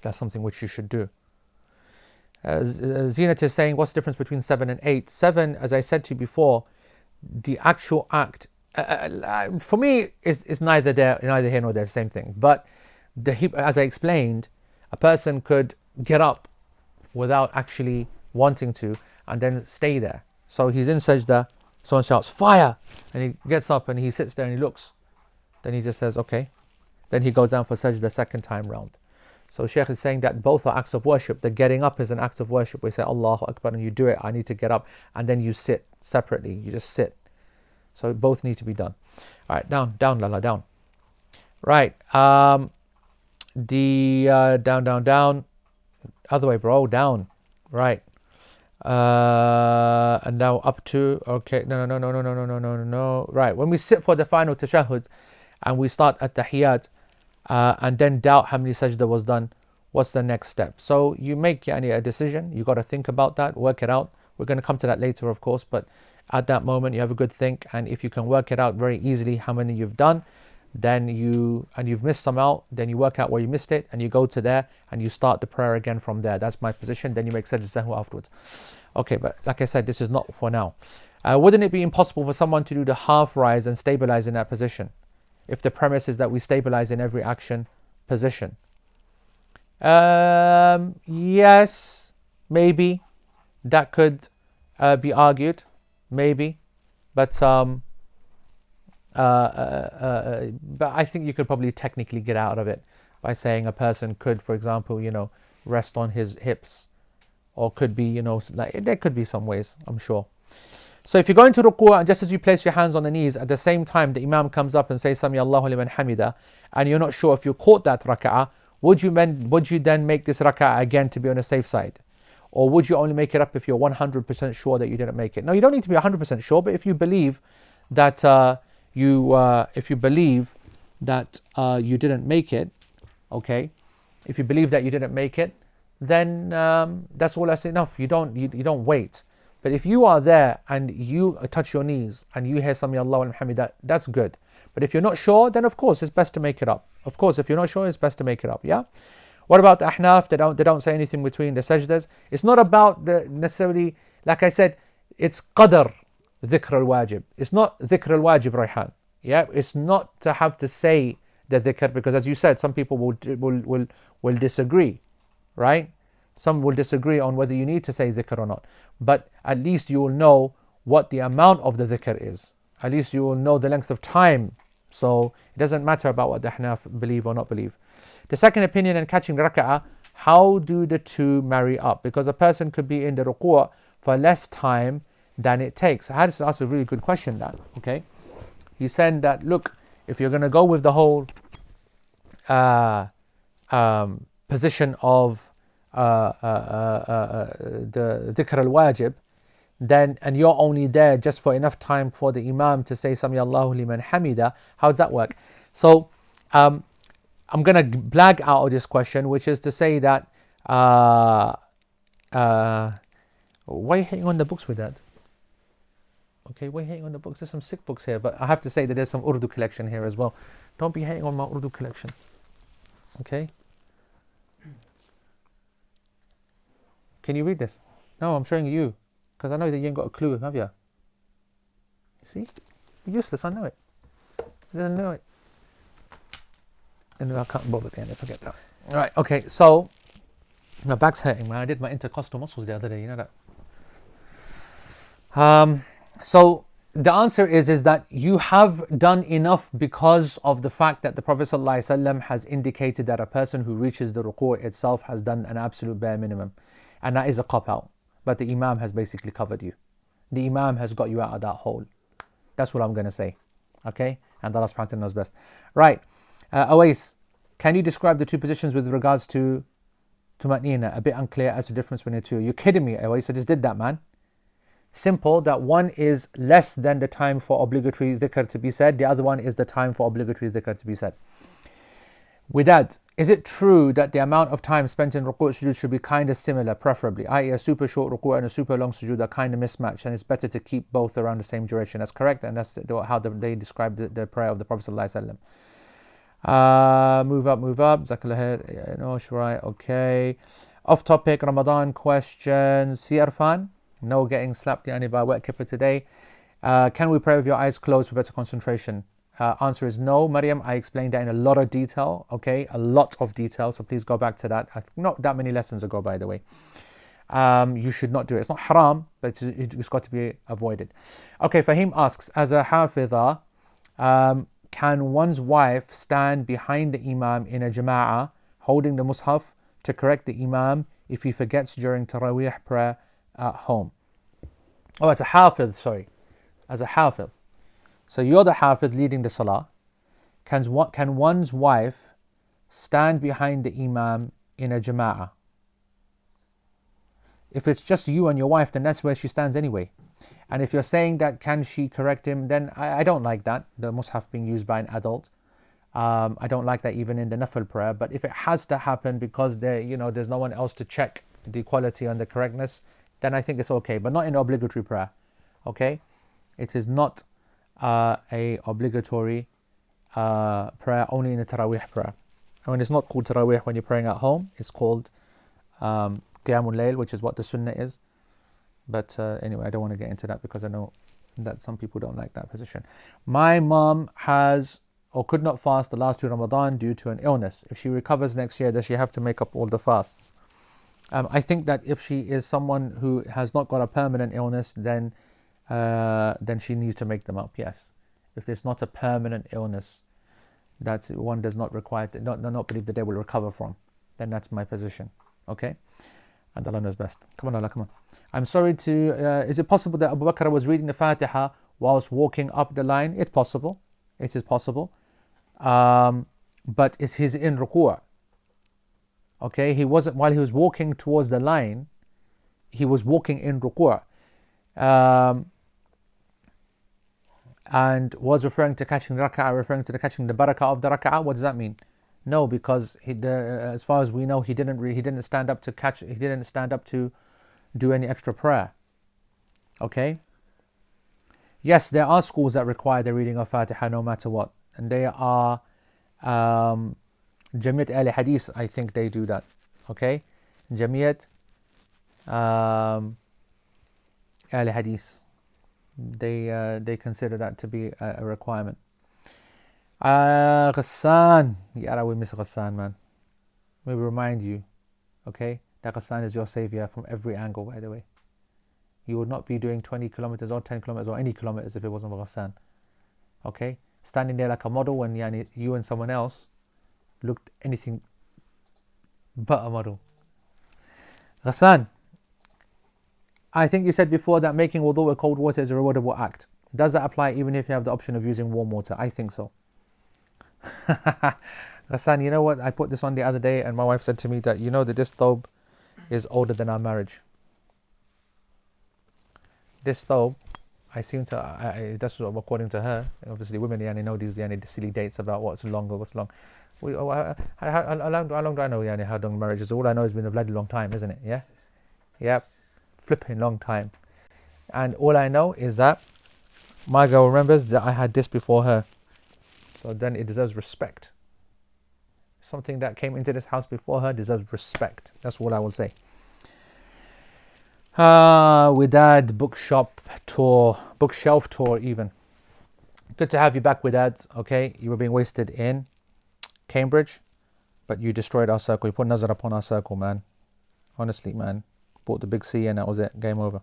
S2: That's something which you should do. Zenat is saying, what's the difference between 7 and 8? 7, as I said to you before, the actual act, for me, is neither here nor there, same thing. But as I explained, a person could get up without actually wanting to and then stay there. So he's in sajda, someone shouts, fire! And he gets up and he sits there and he looks. Then he just says, okay. Then he goes down for sajda the second time round. So Shaykh is saying that both are acts of worship. The getting up is an act of worship. We say Allahu Akbar and you do it, I need to get up. And then you sit separately, you just sit. So both need to be done. Alright, down, Lala, down. Right, down. Other way, bro, down. Right. And now up to, okay, no. Right, when we sit for the final tashahhud and we start at tahiyyat, and then doubt how many sajda was done, what's the next step? So you make a decision, you got to think about that, work it out. We're going to come to that later, of course, but at that moment you have a good think, and if you can work it out very easily how many you've done, then you've missed some out, then you work out where you missed it and you go to there and you start the prayer again from there. That's my position. Then you make sajda sahwi afterwards. Okay, but like I said, this is not for now. Wouldn't it be impossible for someone to do the half rise and stabilize in that position, if the premise is that we stabilize in every action position? Yes, maybe that could be argued, maybe, but I think you could probably technically get out of it by saying a person could, for example, rest on his hips, or could be, like there could be some ways, I'm sure. So if you go into ruku' and just as you place your hands on the knees, at the same time the Imam comes up and says Sami Allahu liman hamida, and you're not sure if you caught that raka'ah, would you then make this raka'ah again to be on the safe side? Or would you only make it up if you're 100% sure that you didn't make it? No, you don't need to be 100% sure, but if you believe that you didn't make it, okay, if you believe that you didn't make it, then that's all that's enough. You don't wait. But if you are there and you touch your knees and you hear Sami Allahu liman hamida, that's good. But if you're not sure, then of course it's best to make it up. Of course, if you're not sure, it's best to make it up. Yeah. What about the Ahnaf? They don't say anything between the sajdas. It's not about the necessarily, like I said, it's qadr dhikr al-wajib. It's not dhikr al-wajib, Rayhan. Yeah, it's not to have to say the dhikr, because as you said, some people will disagree, right? Some will disagree on whether you need to say dhikr or not. But at least you will know what the amount of the dhikr is. At least you will know the length of time. So it doesn't matter about what the Ahnaf believe or not believe. The second opinion in catching the raka'ah, how do the two marry up? Because a person could be in the ruku' for less time than it takes. I had to ask a really good question that, okay? He said that, look, if you're going to go with the whole position of the dhikr al-wajib, then, and you're only there just for enough time for the Imam to say Sami Allahu liman hamida, how does that work? So I'm going to blag out of this question, which is to say that why are you hitting on the books with that? Okay, why are you hitting on the books? There's some sick books here, but I have to say that there's some Urdu collection here as well. Don't be hating on my Urdu collection. Okay? Can you read this? No, I'm showing you, because I know that you ain't got a clue, have you? See? You're useless, I know it. He doesn't know it. And I can't bother again, forget that. Alright, okay, so my back's hurting, man. I did my intercostal muscles the other day, you know that. So the answer is that you have done enough because of the fact that the Prophet ﷺ has indicated that a person who reaches the ruku' itself has done an absolute bare minimum. And that is a cop-out. But the Imam has basically covered you. The Imam has got you out of that hole. That's what I'm going to say. Okay? And Allah subhanahu wa ta'ala knows best. Right. Awais, can you describe the two positions with regards to Tuma'nina? A bit unclear as to the difference between the two. You're kidding me, Awais. I just did that, man. Simple, that one is less than the time for obligatory dhikr to be said. The other one is the time for obligatory dhikr to be said. Widad, is it true that the amount of time spent in ruku' sujood should be kind of similar, preferably, i.e. a super short ruku' and a super long sujood are kind of mismatched, and it's better to keep both around the same duration? That's correct, and that's how they describe the prayer of the Prophet ﷺ. Move up, move up. Jazakallah khair. No, right. Okay. Off topic Ramadan questions. See Arfan? No getting slapped yani by wet kipper today. Can we pray with your eyes closed for better concentration? Answer is no. Maryam, I explained that in a lot of detail. Okay, a lot of detail. So please go back to that. Not that many lessons ago, by the way. You should not do it. It's not haram, but it's got to be avoided. Okay, Fahim asks, as a hafidha, can one's wife stand behind the imam in a jama'ah holding the mushaf to correct the imam if he forgets during Taraweeh prayer at home? Oh, as a hafidh, sorry. As a hafidh. So you're the hafidh leading the salah. Can one's wife stand behind the imam in a jama'ah? If it's just you and your wife, then that's where she stands anyway. And if you're saying that can she correct him, then I don't like that, the mushaf being used by an adult. I don't like that even in the nafil prayer. But if it has to happen because there's no one else to check the quality and the correctness, then I think it's okay. But not in obligatory prayer. Okay, it is not a obligatory prayer, only in a Taraweeh prayer. And when it's not called Taraweeh when you're praying at home, it's called Qiyamul Layl, which is what the Sunnah is. But anyway, I don't want to get into that because I know that some people don't like that position. My mom has or could not fast the last 2 Ramadan due to an illness. If she recovers next year, does she have to make up all the fasts? I think that if she is someone who has not got a permanent illness, then she needs to make them up, yes. If it's not a permanent illness that one does not require to not believe that they will recover from, then that's my position. Okay? And Allah knows best. Come on, Allah, come on. I'm sorry to... is it possible that Abu Bakr was reading the Fatiha whilst walking up the line? It's possible. It is possible. But he's in ruku'. Okay? He wasn't... While he was walking towards the line, he was walking in ruku'. And was referring to catching the rak'ah, referring to catching the barakah of the rak'ah. What does that mean? No, because as far as we know, he didn't stand up to catch. He didn't stand up to do any extra prayer. Okay. Yes, there are schools that require the reading of Fatiha no matter what, and they are Jamiyat Al Hadith. I think they do that. Okay, Jamiyat Al Hadith. They consider that to be a requirement. Ghassan, yeah, we miss Ghassan, man. Let me remind you, okay, that Ghassan is your savior from every angle, by the way. You would not be doing 20 kilometers or 10 kilometers or any kilometers if it wasn't for Ghassan. Okay, standing there like a model when you and someone else looked anything but a model. Ghassan, I think you said before that making wudu with cold water is a rewardable act. Does that apply even if you have the option of using warm water? I think so. Ghassan, you know what? I put this on the other day and my wife said to me that that this thobe is older than our marriage. This thobe, I seem to, that's according to her. Obviously women know these silly dates about what's long or what's long. How long do I know how long marriage is? All I know has been a bloody long time, isn't it? Yeah? Yep. Flipping long time. And all I know is that my girl remembers that I had this before her. So then it deserves respect. Something that came into this house before her deserves respect. That's all I will say. Widad bookshop tour, bookshelf tour even. Good to have you back, Widad. Okay, you were being wasted in Cambridge, but you destroyed our circle. You put Nazar upon our circle, man. Honestly, man. Bought the big C and that was it. Game over.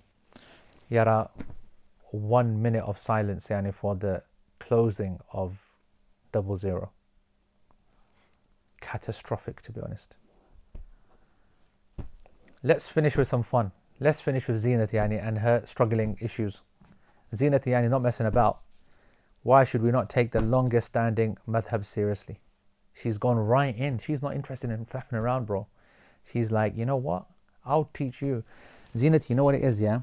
S2: Yara, 1 minute of silence for the closing of 00. Catastrophic, to be honest. Let's finish with some fun. Let's finish with Zinat and her struggling issues. Zinat not messing about. Why should we not take the longest standing madhab seriously? She's gone right in. She's not interested in flapping around, bro. She's like, you know what? I'll teach you. Zinat, you know what it is, yeah?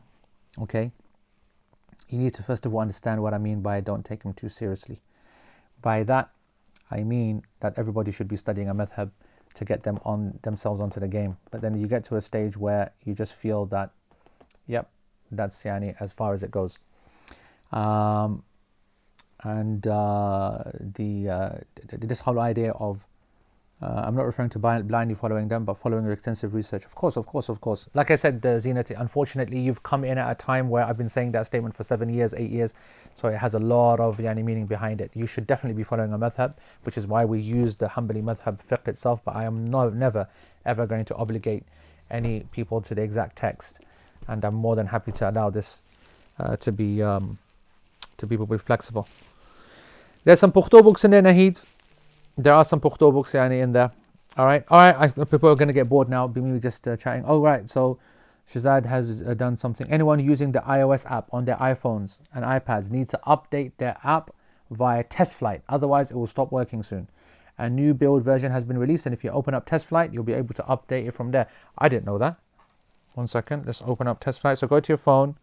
S2: Okay. You need to first of all understand what I mean by don't take them too seriously. By that, I mean that everybody should be studying a madhab to get themselves onto the game. But then you get to a stage where you just feel that, yep, that's as far as it goes. and this whole idea of I'm not referring to blindly following them, but following your extensive research. Of course. Like I said, Zinat, unfortunately, you've come in at a time where I've been saying that statement for 7 years, 8 years, so it has a lot of meaning behind it. You should definitely be following a madhab, which is why we use the Hanbali madhab fiqh itself, but I am never, ever going to obligate any people to the exact text, and I'm more than happy to allow this to be flexible. There's some Pukhto books in there, Nahid. There are some Pukhto books in there. Alright, people are going to get bored now, be me just chatting. Oh, right, so Shazad has done something. Anyone using the iOS app on their iPhones and iPads need to update their app via TestFlight, otherwise it will stop working soon. A new build version has been released, and if you open up TestFlight, you'll be able to update it from there. I didn't know that. 1 second, let's open up TestFlight. So go to your phone,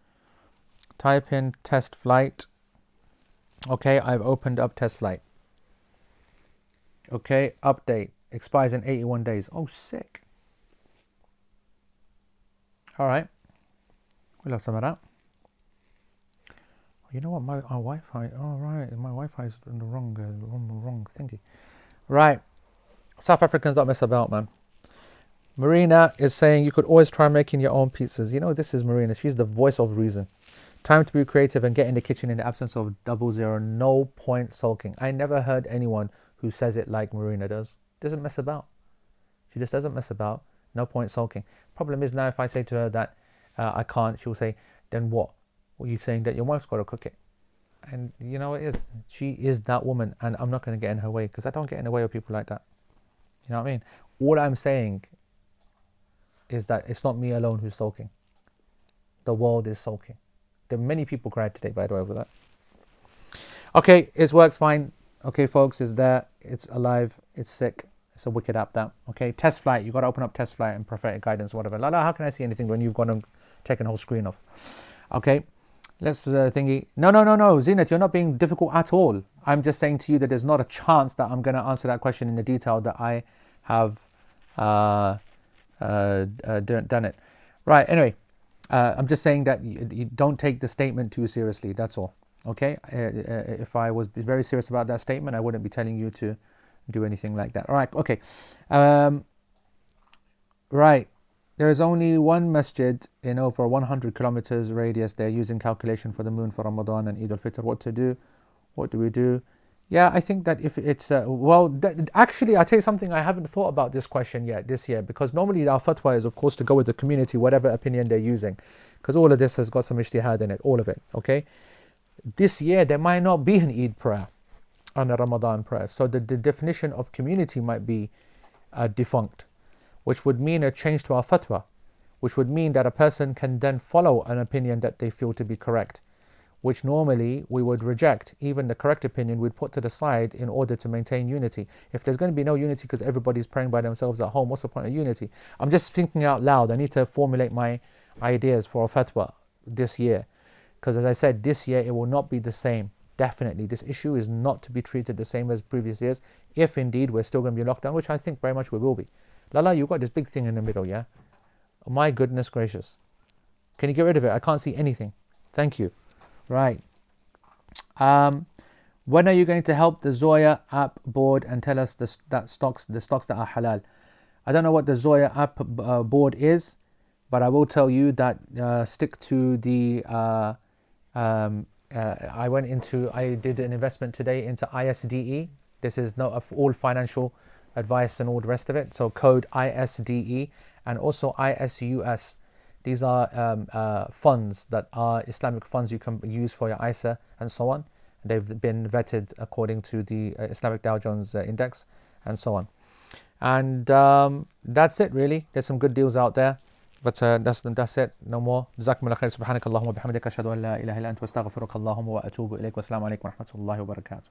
S2: type in TestFlight. Okay, I've opened up TestFlight. Okay, update. Expires in 81 days. Oh, sick. Alright. We'll have some of that. You know what? My Wi-Fi. Oh, right. My Wi-Fi is in the wrong thingy. Right. South Africans don't mess about, man. Marina is saying you could always try making your own pizzas. This is Marina. She's the voice of reason. Time to be creative and get in the kitchen in the absence of 00. No point sulking. I never heard anyone who says it like Marina does. Doesn't mess about. She just doesn't mess about. No point sulking. Problem is now if I say to her that I can't, she'll say, then what? What are you saying? That your wife's got to cook it? And it is. She is that woman, and I'm not going to get in her way, because I don't get in the way of people like that. You know what I mean? All I'm saying is that it's not me alone who's sulking. The world is sulking. There are many people cried today, by the way, over that. Okay, it works fine. Okay, folks, it's there. It's alive. It's sick. It's a wicked app, that. Okay, TestFlight. You got to open up TestFlight and prophetic guidance, whatever. Lala, how can I see anything when you've gone and taken the whole screen off? Okay, let's thingy. No, Zinat, you're not being difficult at all. I'm just saying to you that there's not a chance that I'm going to answer that question in the detail that I have done it. Right, anyway, I'm just saying that you don't take the statement too seriously, that's all. Okay, if I was very serious about that statement, I wouldn't be telling you to do anything like that. All right, okay. Right, there is only one masjid in over 100 kilometers radius. They're using calculation for the moon for Ramadan and Eid al-Fitr. What to do? What do we do? Yeah, I think that if it's actually, I'll tell you something. I haven't thought about this question yet this year, because normally our fatwa is, of course, to go with the community, whatever opinion they're using, because all of this has got some ijtihad in it, all of it. Okay, this year there might not be an Eid prayer and a Ramadan prayer, so the definition of community might be defunct, which would mean a change to our fatwa, which would mean that a person can then follow an opinion that they feel to be correct, which normally we would reject. Even the correct opinion we'd put to the side in order to maintain unity. If there's going to be no unity because everybody's praying by themselves at home, what's the point of unity? I'm just thinking out loud. I need to formulate my ideas for a fatwa this year, because as I said, this year it will not be the same. Definitely, this issue is not to be treated the same as previous years, if indeed we're still going to be locked down, which I think very much we will be. Lala, you've got this big thing in the middle, yeah? Oh, my goodness gracious. Can you get rid of it? I can't see anything. Thank you. Right. When are you going to help the Zoya app board and tell us the stocks that are halal? I don't know what the Zoya app board is, but I will tell you that stick to the. I did an investment today into ISDE. This is not all financial advice and all the rest of it. So code ISDE and also ISUS. These are funds that are Islamic funds you can use for your ISA and so on. They've been vetted according to the Islamic Dow Jones Index and so on. And that's it really. There's some good deals out there, but that's it. No more. جزاكم الله خير. سبحانك اللهم وبحمدك أشهد أن لا إله إلا أنت واستغفرك اللهم وأتوب إليك والسلام عليكم ورحمة الله وبركاته.